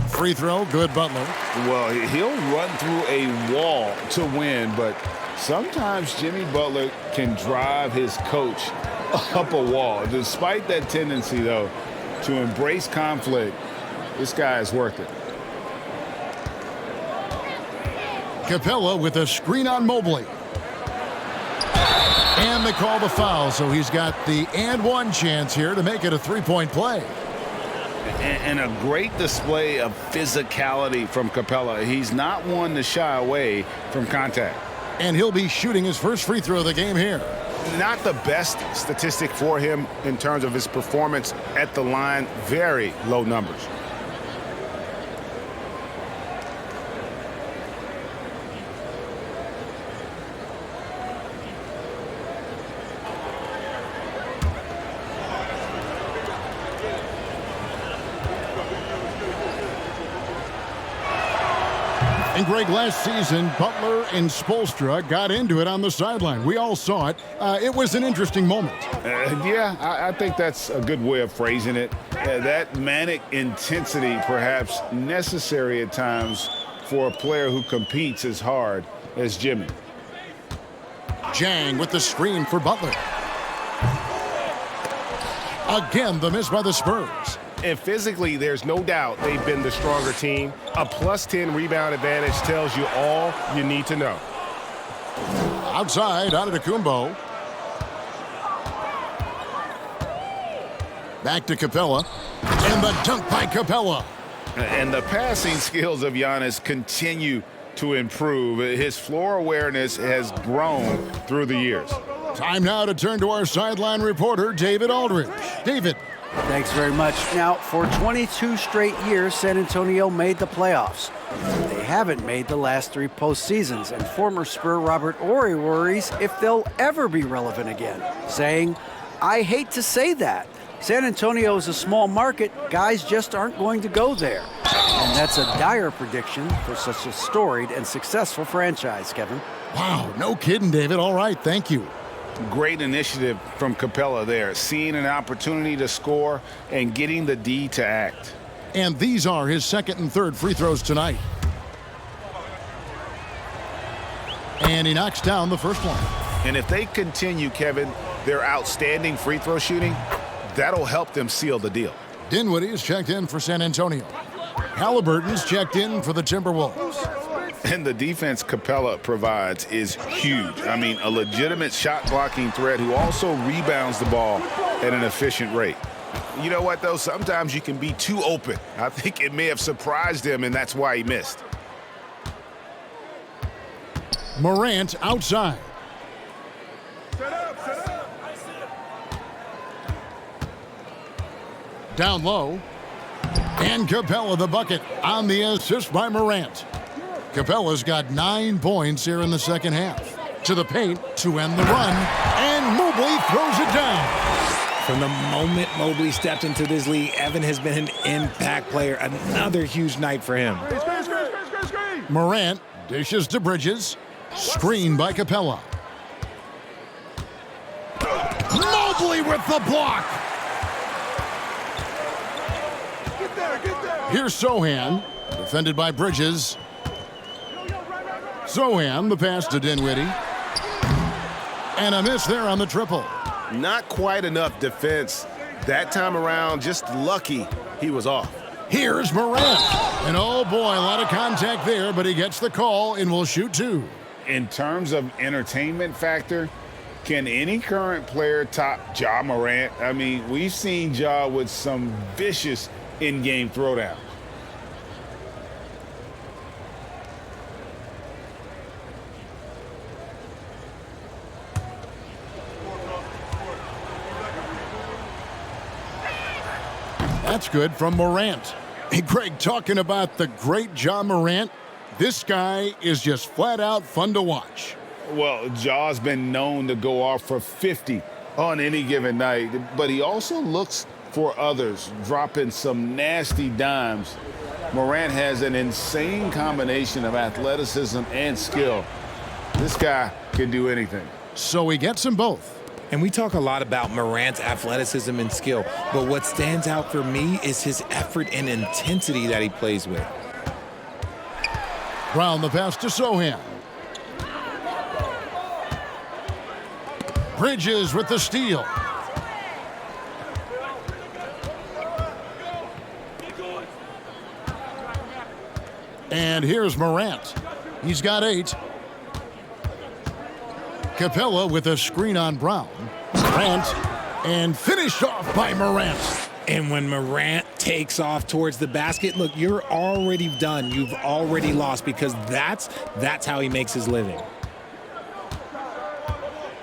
Free throw, good Butler.
Well, he'll run through a wall to win, but sometimes Jimmy Butler can drive his coach up a wall. Despite that tendency, though, to embrace conflict, this guy is worth it.
Capella with a screen on Mobley. And they call the foul, so he's got the and one chance here to make it a 3-point play.
And a great display of physicality from Capella. He's not one to shy away from contact.
And he'll be shooting his first free throw of the game here.
Not the best statistic for him in terms of his performance at the line. Very low numbers.
And Greg, last season, Butler and Spoelstra got into it on the sideline. We all saw it. It was an interesting moment.
Yeah, I think that's a good way of phrasing it. That manic intensity perhaps necessary at times for a player who competes as hard as Jimmy.
Jang with the screen for Butler. Again, the miss by the Spurs.
And physically, there's no doubt they've been the stronger team. A +10 rebound advantage tells you all you need to know.
Outside, Antetokounmpo. Back to Capella. And the dunk by Capella.
And the passing skills of Giannis continue to improve. His floor awareness has grown through the years.
Time now to turn to our sideline reporter, David Aldridge. David.
Thanks very much. Now, for 22 straight years, San Antonio made the playoffs. They haven't made the last 3 postseasons, and former Spur Robert Horry worries if they'll ever be relevant again, saying, "I hate to say that. San Antonio is a small market. Guys just aren't going to go there." And that's a dire prediction for such a storied and successful franchise, Kevin.
Wow, no kidding, David. All right, thank you.
Great initiative from Capella there, seeing an opportunity to score and getting the D to act.
And these are his second and third free throws tonight. And he knocks down the first one.
And if they continue, Kevin, their outstanding free throw shooting, that'll help them seal the deal.
Dinwiddie is checked in for San Antonio. Halliburton's checked in for the Timberwolves.
And the defense Capella provides is huge. I mean, a legitimate shot-blocking threat who also rebounds the ball at an efficient rate. You know what, though? Sometimes you can be too open. I think it may have surprised him, and that's why he missed.
Morant outside. Down low. And Capella the bucket on the assist by Morant. Capella's got 9 points here in the second half. To the paint to end the run. And Mobley throws it down.
From the moment Mobley stepped into this league, Evan has been an impact player. Another huge night for him.
Morant dishes to Bridges. Screen by Capella. Mobley with the block. Here's Sohan, defended by Bridges. Sohan, the pass to Dinwiddie. And a miss there on the triple.
Not quite enough defense that time around. Just lucky he was off.
Here's Morant. And oh boy, a lot of contact there, but he gets the call and will shoot 2.
In terms of entertainment factor, can any current player top Ja Morant? I mean, we've seen Ja with some vicious in-game throwdown.
That's good from Morant. Hey, Greg, talking about the great Ja Morant, this guy is just flat out fun to watch.
Well, Ja's been known to go off for 50 on any given night, but he also looks for others, dropping some nasty dimes. Morant has an insane combination of athleticism and skill. This guy can do anything.
So he gets them both.
And we talk a lot about Morant's athleticism and skill, but what stands out for me is his effort and intensity that he plays with.
Brown the pass to Sohan. Bridges with the steal. And here's Morant. He's got 8. Capella with a screen on Brown. Morant, and finished off by Morant.
And when Morant takes off towards the basket, look, you're already done. You've already lost because that's how he makes his living.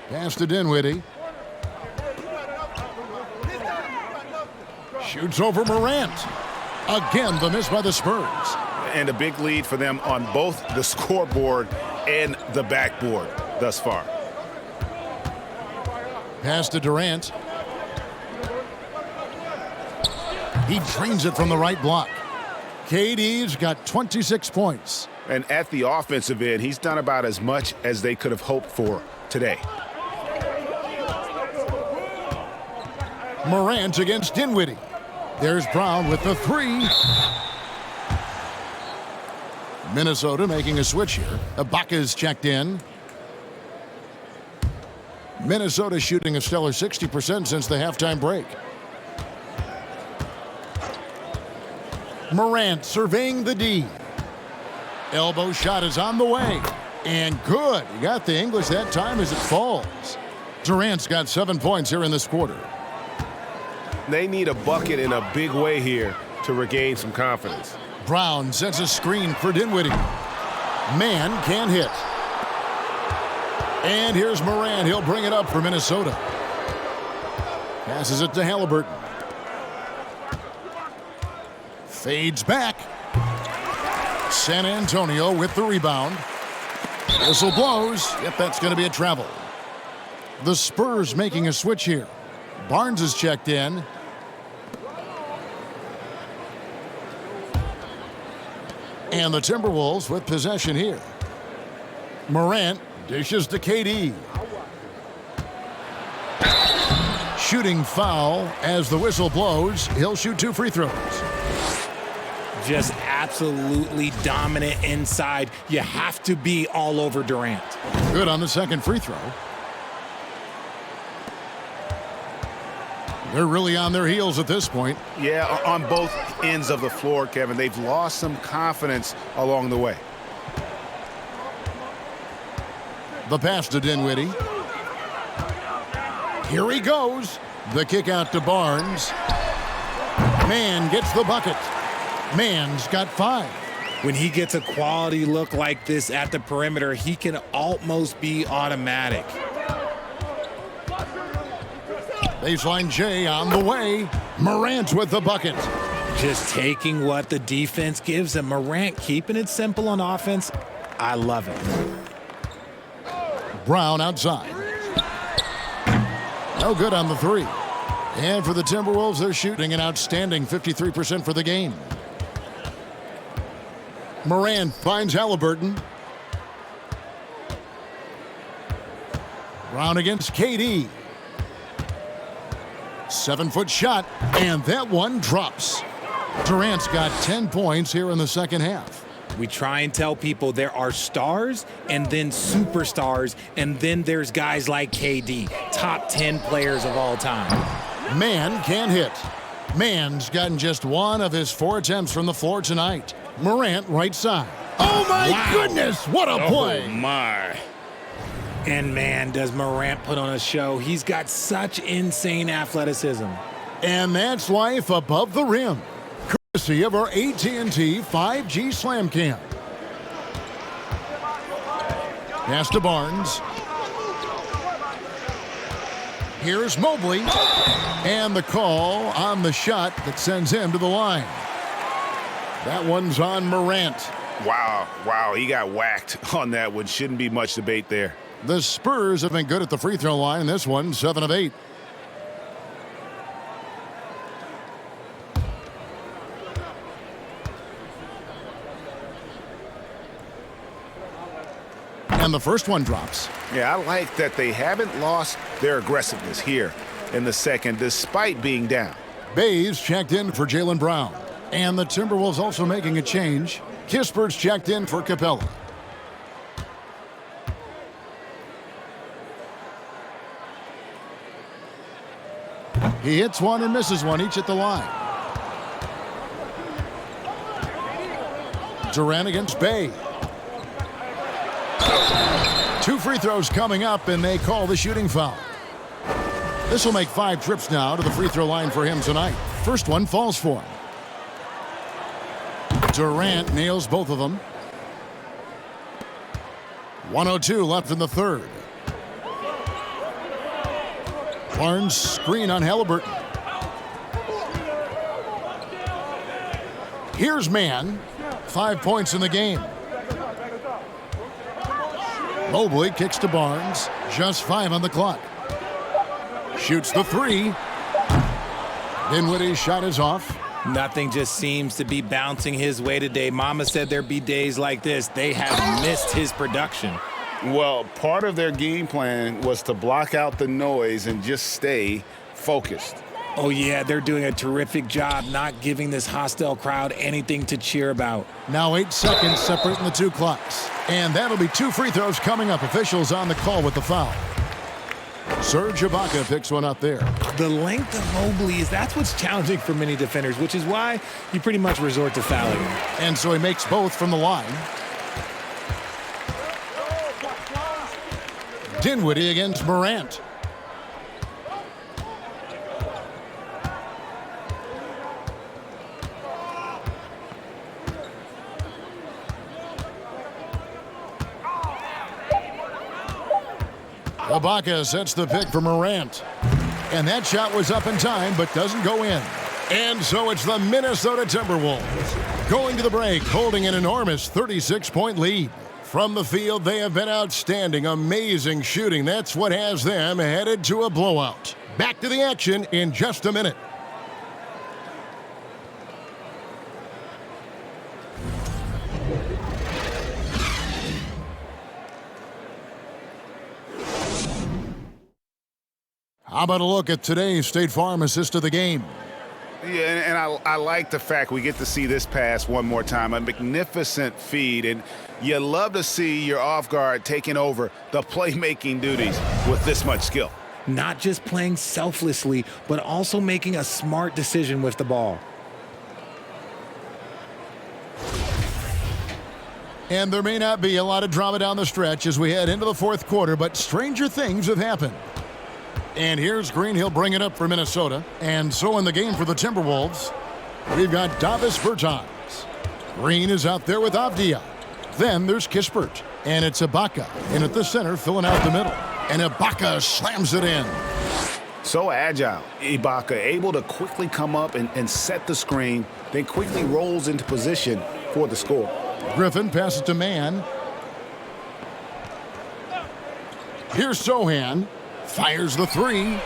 Pass to Dinwiddie. Shoots over Morant. Again, the miss by the Spurs.
And a big lead for them on both the scoreboard and the backboard thus far.
Pass to Durant. He drains it from the right block. KD's got 26 points.
And at the offensive end, he's done about as much as they could have hoped for today.
Morant against Dinwiddie. There's Brown with the 3. Minnesota making a switch here. Ibaka's checked in. Minnesota shooting a stellar 60% since the halftime break. Morant surveying the D. Elbow shot is on the way. And good. He got the English that time as it falls. Durant's got 7 points here in this quarter.
They need a bucket in a big way here to regain some confidence.
Brown sets a screen for Dinwiddie. Man can't hit. And here's Morant. He'll bring it up for Minnesota. Passes it to Halliburton. Fades back. San Antonio with the rebound. Whistle blows. Yep, that's going to be a travel. The Spurs making a switch here. Barnes is checked in. And the Timberwolves with possession here. Morant dishes to KD. Shooting foul as the whistle blows. He'll shoot 2 free throws.
Just absolutely dominant inside. You have to be all over Durant.
Good on the second free throw. They're really on their heels at this point.
Yeah, on both ends of the floor, Kevin. They've lost some confidence along the way.
The pass to Dinwiddie. Here he goes. The kick out to Barnes. Mann gets the bucket. Mann's got 5.
When he gets a quality look like this at the perimeter, he can almost be automatic.
Baseline J on the way. Morant with the bucket.
Just taking what the defense gives him. Morant keeping it simple on offense. I love it.
Brown outside. No good on the 3. And for the Timberwolves, they're shooting an outstanding 53% for the game. Morant finds Halliburton. Brown against KD. 7-foot shot, and that one drops. Durant's got 10 points here in the second half.
We try and tell people there are stars and then superstars, and then there's guys like KD, top 10 players of all time.
Mann can't hit. Mann's gotten just 1 of his 4 attempts from the floor tonight. Morant right side. Oh my goodness, what a play.
Oh my.
And man, does Morant put on a show. He's got such insane athleticism.
And that's life above the rim. Courtesy of our AT&T 5G Slam Cam. Pass to Barnes. Here's Mobley. And the call on the shot that sends him to the line. That one's on Morant.
Wow, he got whacked on that one. Shouldn't be much debate there.
The Spurs have been good at the free throw line in this one, 7 of 8. And the first one drops.
Yeah, I like that they haven't lost their aggressiveness here in the second, despite being down.
Bays checked in for Jaylen Brown. And the Timberwolves also making a change. Kispert's checked in for Capella. He hits one and misses one, each at the line. Durant against Bay. 2 free throws coming up, and they call the shooting foul. This will make 5 trips now to the free throw line for him tonight. First one falls for him. Durant nails both of them. 1:02 left in the third. Barnes screen on Halliburton. Here's Mann. 5 points in the game. Mobley kicks to Barnes. Just 5 on the clock. Shoots the 3. Dinwiddie's shot is off.
Nothing just seems to be bouncing his way today. Mama said there'd be days like this. They have missed his production.
Well, part of their game plan was to block out the noise and just stay focused.
Oh, yeah, they're doing a terrific job not giving this hostile crowd anything to cheer about.
Now 8 seconds separating the 2 clocks. And that'll be 2 free throws coming up. Officials on the call with the foul. Serge Ibaka picks one up there.
The length of Mobley that's what's challenging for many defenders, which is why you pretty much resort to fouling him.
And so he makes both from the line. Dinwiddie against Morant. Ibaka sets the pick for Morant. And that shot was up in time, but doesn't go in. And so it's the Minnesota Timberwolves going to the break, holding an enormous 36-point lead. From the field, they have been outstanding, amazing shooting. That's what has them headed to a blowout. Back to the action in just a minute. How about a look at today's State Farm assist of the game?
Yeah, and I like the fact we get to see this pass one more time. A magnificent feed, and you love to see your off guard taking over the playmaking duties with this much skill.
Not just playing selflessly, but also making a smart decision with the ball.
And there may not be a lot of drama down the stretch as we head into the fourth quarter, but stranger things have happened. And here's Green. He'll bring it up for Minnesota. And so in the game for the Timberwolves, we've got Davis Bertans. Green is out there with Avdia. Then there's Kispert. And it's Ibaka in at the center, filling out the middle. And Ibaka slams it in.
So agile. Ibaka able to quickly come up and set the screen, then quickly rolls into position for the score.
Griffin passes to Mann. Here's Sohan. Fires the three.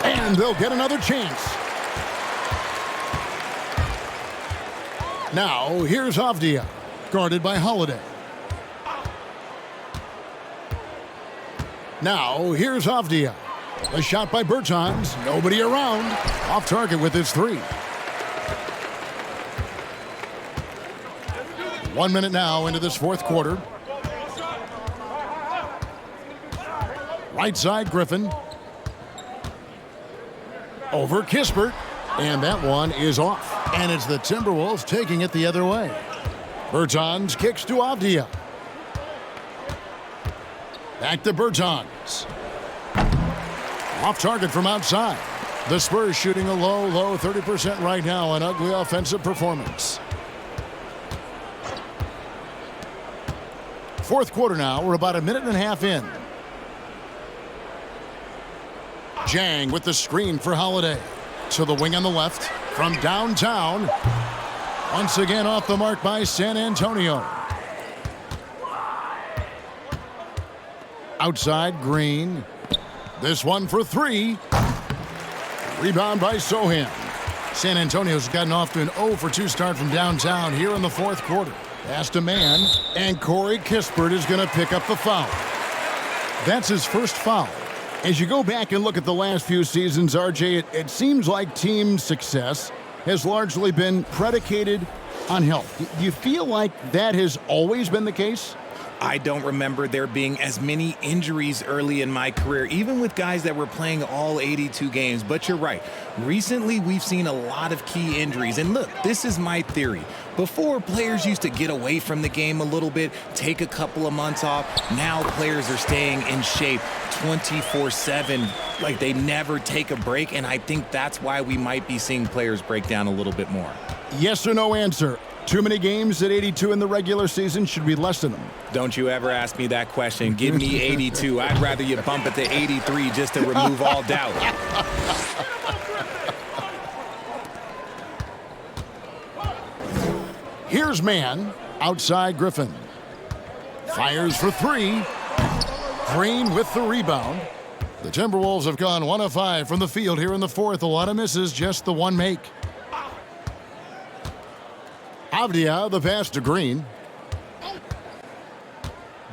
And they'll get another chance. Now, here's Avdia, guarded by Holiday. Now, here's Avdia. A shot by Bertans. Nobody around. Off target with his three. 1 minute now into this fourth quarter. Right side, Griffin. Over Kispert. And that one is off. And it's the Timberwolves taking it the other way. Bertans kicks to Avdia. Back to Bertans. Off target from outside. The Spurs shooting a low 30% right now. An ugly offensive performance. Fourth quarter now. We're about a minute and a half in. Jang with the screen for Holiday. To the wing on the left. From downtown. Once again off the mark by San Antonio. Outside, Green. This one for three. Rebound by Sohan. San Antonio's gotten off to an 0-for-2 start from downtown here in the fourth quarter. Pass to Mann, and Corey Kispert is going to pick up the foul. That's his first foul. As you go back and look at the last few seasons, RJ, it seems like team success has largely been predicated on health. Do you feel like that has always been the case?
I don't remember there being as many injuries early in my career, even with guys that were playing all 82 games. But you're right. Recently, we've seen a lot of key injuries. And look, this is my theory. Before, players used to get away from the game a little bit, take a couple of months off. Now players are staying in shape 24/7, like they never take a break. And I think that's why we might be seeing players break down a little bit more.
Yes or no answer. Too many games at 82 in the regular season, should we lessen them?
Don't you ever ask me that question. Give me 82. I'd rather you bump it to 83 just to remove all doubt.
Here's Mann. Outside, Griffin. Fires for three. Green with the rebound. The Timberwolves have gone 1 of 5 from the field here in the fourth. A lot of misses, just the one make. Avdia, the pass to Green.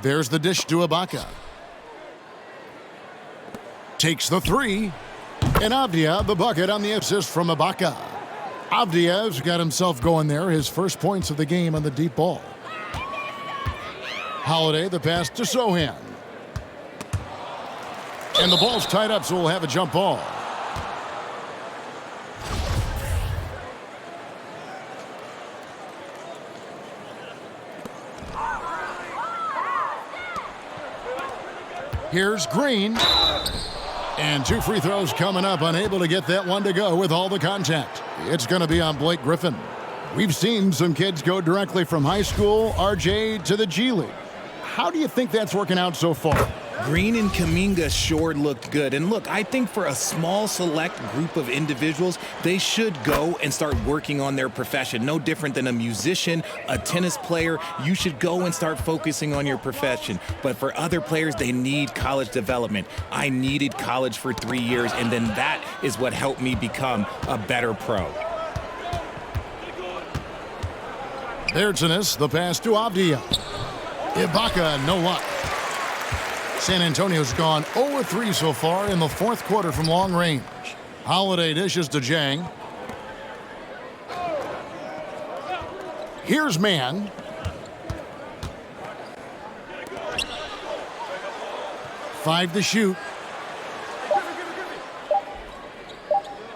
There's the dish to Ibaka. Takes the three. And Avdia, the bucket on the assist from Ibaka. Avdia's got himself going there. His first points of the game on the deep ball. Holiday, the pass to Sohan. And the ball's tied up, so we'll have a jump ball. Here's Green. And 2 free throws coming up, unable to get that one to go with all the contact. It's going to be on Blake Griffin. We've seen some kids go directly from high school, RJ, to the G League. How do you think that's working out so far?
Green and Kuminga sure looked good. And look, I think for a small select group of individuals, they should go and start working on their profession. No different than a musician, a tennis player. You should go and start focusing on your profession. But for other players, they need college development. I needed college for 3 years, and then that is what helped me become a better pro.
There's the pass to Avdia. Ibaka, no luck. San Antonio's gone 0-3 so far in the fourth quarter from long range. Holiday dishes to Jang. Here's Mann. Five to shoot.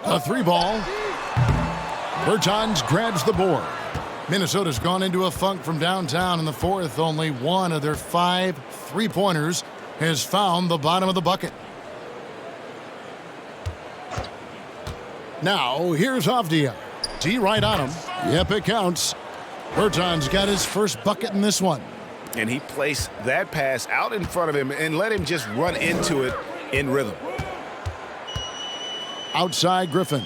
A three ball. Bertans grabs the board. Minnesota's gone into a funk from downtown in the fourth. Only one of their 5 3-pointers has found the bottom of the bucket. Now, here's Avdia. D right on him. Yep, it counts. Berton's got his first bucket in this one.
And he placed that pass out in front of him and let him just run into it in rhythm.
Outside Griffin.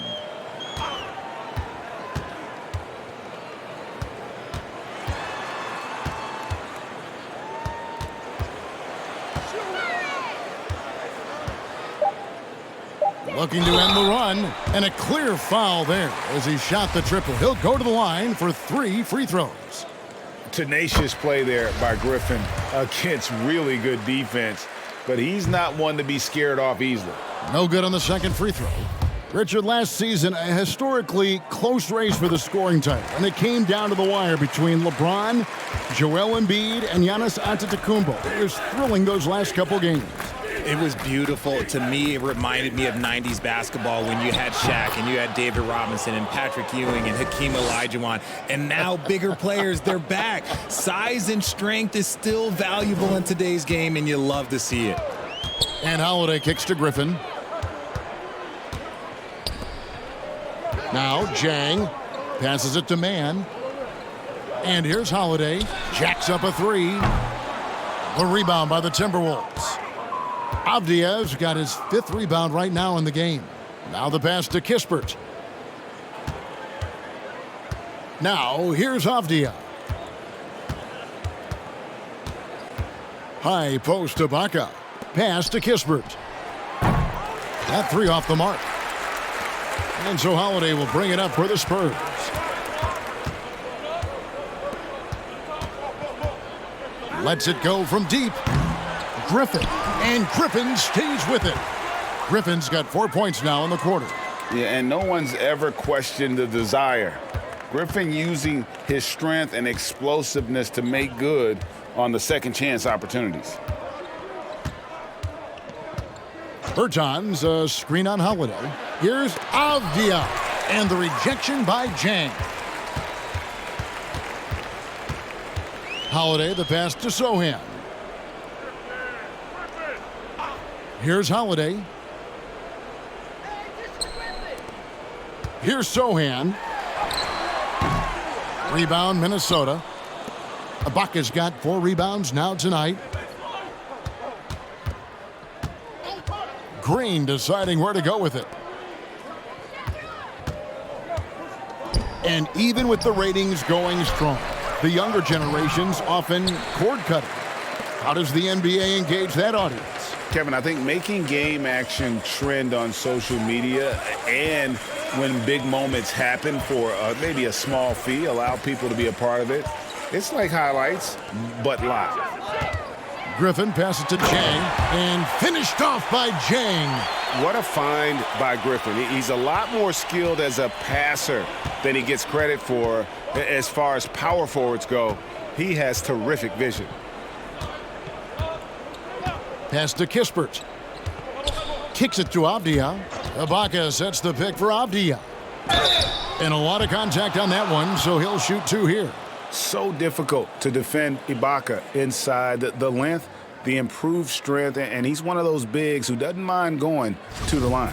Looking to end the run, and a clear foul there as he shot the triple. He'll go to the line for 3 free throws.
Tenacious play there by Griffin against really good defense, but he's not one to be scared off easily.
No good on the second free throw. Richard, last season, a historically close race for the scoring title, and it came down to the wire between LeBron, Joel Embiid, and Giannis Antetokounmpo. It was thrilling those last couple games.
It was beautiful. To me, it reminded me of 90s basketball when you had Shaq and you had David Robinson and Patrick Ewing and Hakeem Olajuwon. And now bigger players, they're back. Size and strength is still valuable in today's game, and you love to see it.
And Holiday kicks to Griffin. Now Jang passes it to Mann. And here's Holiday. Jacks up a 3. The rebound by the Timberwolves. Avdia's got his 5th rebound right now in the game. Now the pass to Kispert. Now here's Avdia. High post to Ibaka. Pass to Kispert. That 3 off the mark. And so Holiday will bring it up for the Spurs. Lets it go from deep. Griffin. And Griffin stays with it. Griffin's got 4 points now in the quarter.
Yeah, and no one's ever questioned the desire. Griffin using his strength and explosiveness to make good on the second chance opportunities.
Bertans, a screen on Holiday. Here's Avdia. And the rejection by Jang. Holiday, the pass to Sohan. Here's Holiday. Here's Sohan. Rebound, Minnesota. Ibaka's got 4 rebounds now tonight. Green deciding where to go with it. And even with the ratings going strong, the younger generations often cord cutting. How does the NBA engage that audience?
Kevin, I think making game action trend on social media and when big moments happen for maybe a small fee, allow people to be a part of it. It's like highlights, but live.
Griffin passes to Jang and finished off by Jang.
What a find by Griffin. He's a lot more skilled as a passer than he gets credit for as far as power forwards go. He has terrific vision.
Pass to Kispert. Kicks it to Avdia. Ibaka sets the pick for Avdia. And a lot of contact on that one, so he'll shoot 2 here.
So difficult to defend Ibaka inside the length, the improved strength, and he's one of those bigs who doesn't mind going to the line.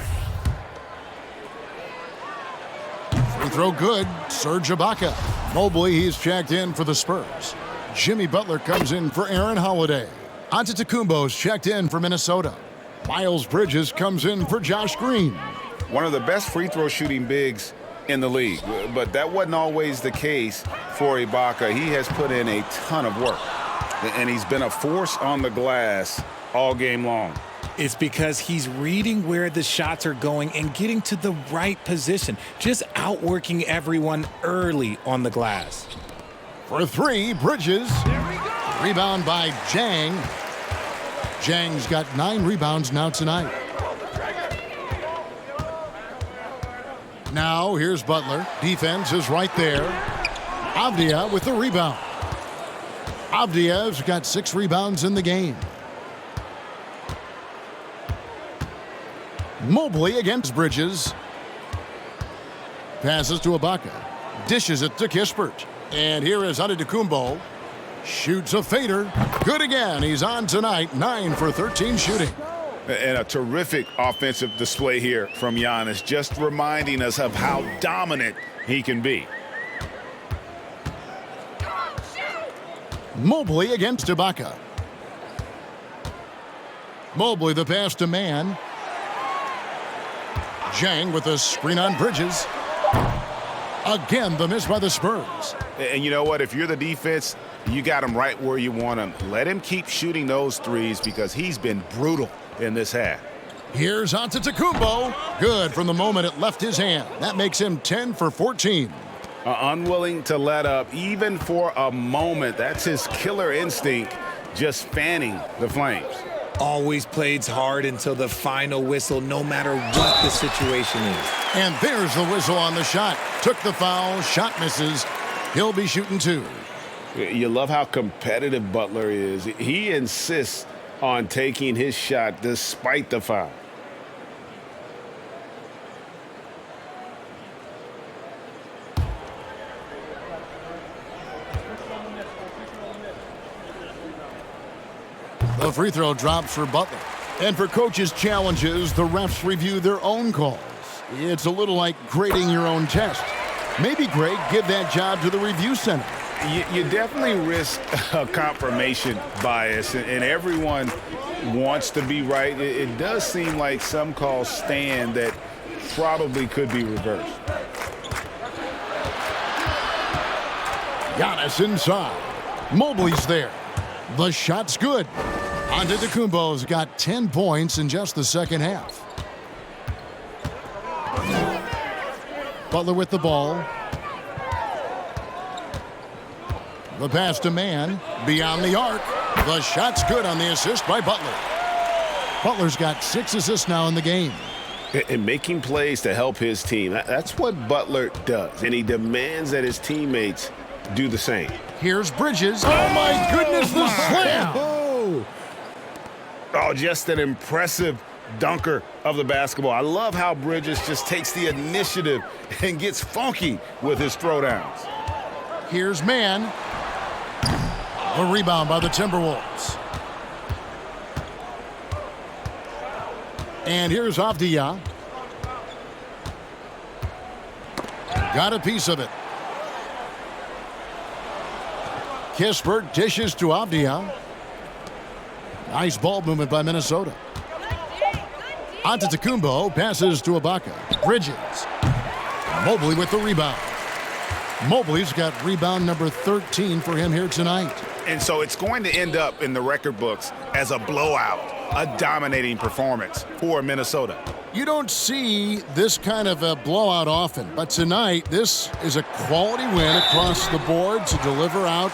Free throw good. Serge Ibaka. Mobley, he's checked in for the Spurs. Jimmy Butler comes in for Aaron Holiday. Antetokounmpo's checked in for Minnesota. Miles Bridges comes in for Josh Green.
One of the best free throw shooting bigs in the league, but that wasn't always the case for Ibaka. He has put in a ton of work, and he's been a force on the glass all game long.
It's because he's reading where the shots are going and getting to the right position, just outworking everyone early on the glass.
For 3, Bridges. Rebound by Jang. Jang's got 9 rebounds now tonight. Now here's Butler. Defense is right there. Avdia with the rebound. Avdia's got 6 rebounds in the game. Mobley against Bridges. Passes to Ibaka. Dishes it to Kispert. And here is Antetokounmpo. Shoots a fader. Good again. He's on tonight. 9 for 13 shooting.
And a terrific offensive display here from Giannis, just reminding us of how dominant he can be.
Mobley against Ibaka. Mobley the pass to man. Zhang with a screen on Bridges. Again, the miss by the Spurs.
And you know what? If you're the defense, you got him right where you want him. Let him keep shooting those threes because he's been brutal in this half.
Here's Antetokounmpo. Good from the moment it left his hand. That makes him 10 for 14.
Unwilling to let up even for a moment. That's his killer instinct, just fanning the flames.
Always plays hard until the final whistle, no matter what the situation is.
And there's the whistle on the shot. Took the foul, shot misses. He'll be shooting 2.
You love how competitive Butler is. He insists on taking his shot despite the foul.
The free throw drops for Butler. And for coaches' challenges, the refs review their own calls. It's a little like grading your own test. Maybe, Greg, give that job to the review center.
You definitely risk a confirmation bias, and everyone wants to be right. It does seem like some calls stand that probably could be reversed.
Giannis inside. Mobley's there. The shot's good. Antetokounmpo's got 10 points in just the second half. Butler with the ball. The pass to man. Beyond the arc. The shot's good on the assist by Butler. Butler's got 6 assists now in the game.
And making plays to help his team. That's what Butler does. And he demands that his teammates do the same.
Here's Bridges. Oh, my goodness, the slam.
Oh, just an impressive dunker of the basketball. I love how Bridges just takes the initiative and gets funky with his throwdowns.
Here's man. A rebound by the Timberwolves. And here's Avdia. Got a piece of it. Kispert dishes to Avdia. Nice ball movement by Minnesota. Antetokounmpo passes to Ibaka. Bridges. Mobley with the rebound. Mobley's got rebound number 13 for him here tonight.
And so it's going to end up in the record books as a blowout, a dominating performance for Minnesota.
You don't see this kind of a blowout often, but tonight this is a quality win across the board to deliver out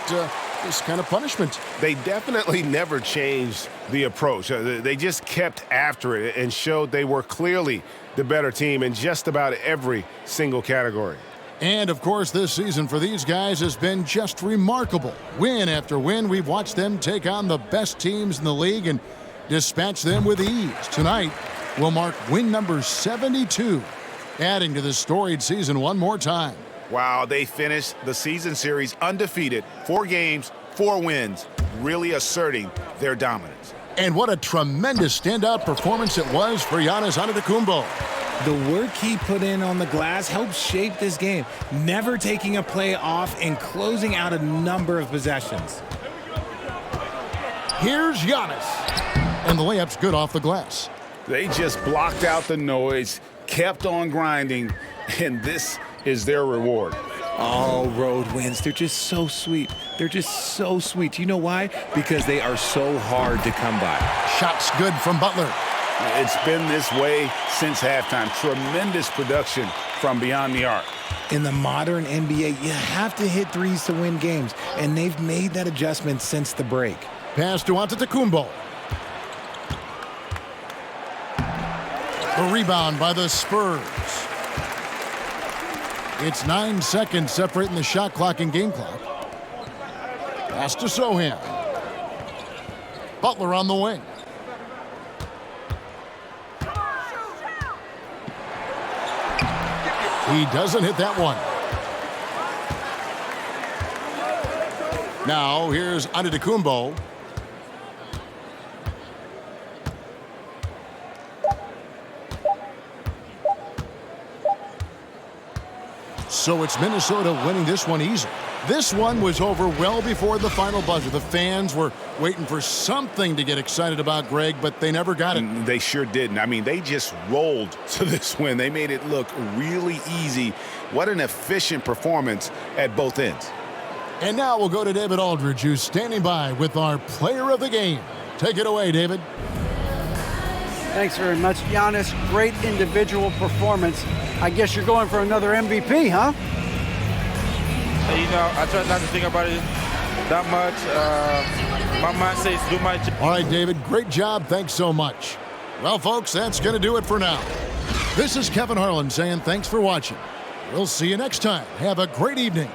this kind of punishment.
They definitely never changed the approach. They just kept after it and showed they were clearly the better team in just about every single category.
And, of course, this season for these guys has been just remarkable. Win after win, we've watched them take on the best teams in the league and dispatch them with ease. Tonight will mark win number 72, adding to this storied season one more time.
Wow, they finished the season series undefeated, 4 games, 4 wins, really asserting their dominance.
And what a tremendous standout performance it was for Giannis Antetokounmpo.
The work he put in on the glass helped shape this game, never taking a play off and closing out a number of possessions.
Here's Giannis. And the layup's good off the glass.
They just blocked out the noise, kept on grinding, and this is their reward.
All road wins, they're just so sweet. They're just so sweet. You know why? Because they are so hard to come by.
Shots good from Butler.
It's been this way since halftime. Tremendous production from beyond the arc.
In the modern NBA, you have to hit threes to win games, and they've made that adjustment since the break.
Pass to Antetokounmpo. The rebound by the Spurs. It's 9 seconds separating the shot clock and game clock. Pass to Sohan. Butler on the wing. He doesn't hit that one. Now, here's Antetokounmpo. So it's Minnesota winning this one easy. This one was over well before the final buzzer. The fans were waiting for something to get excited about, Greg, but they never got it.
They sure didn't. I mean, they just rolled to this win. They made it look really easy. What an efficient performance at both ends.
And now we'll go to David Aldridge, who's standing by with our player of the game. Take it away, David.
Thanks very much, Giannis. Great individual performance. I guess you're going for another MVP, huh?
You know, I try not to think about it that much. My mind says do my job.
All right, David, great job. Thanks so much. Well, folks, that's going to do it for now. This is Kevin Harlan saying thanks for watching. We'll see you next time. Have a great evening.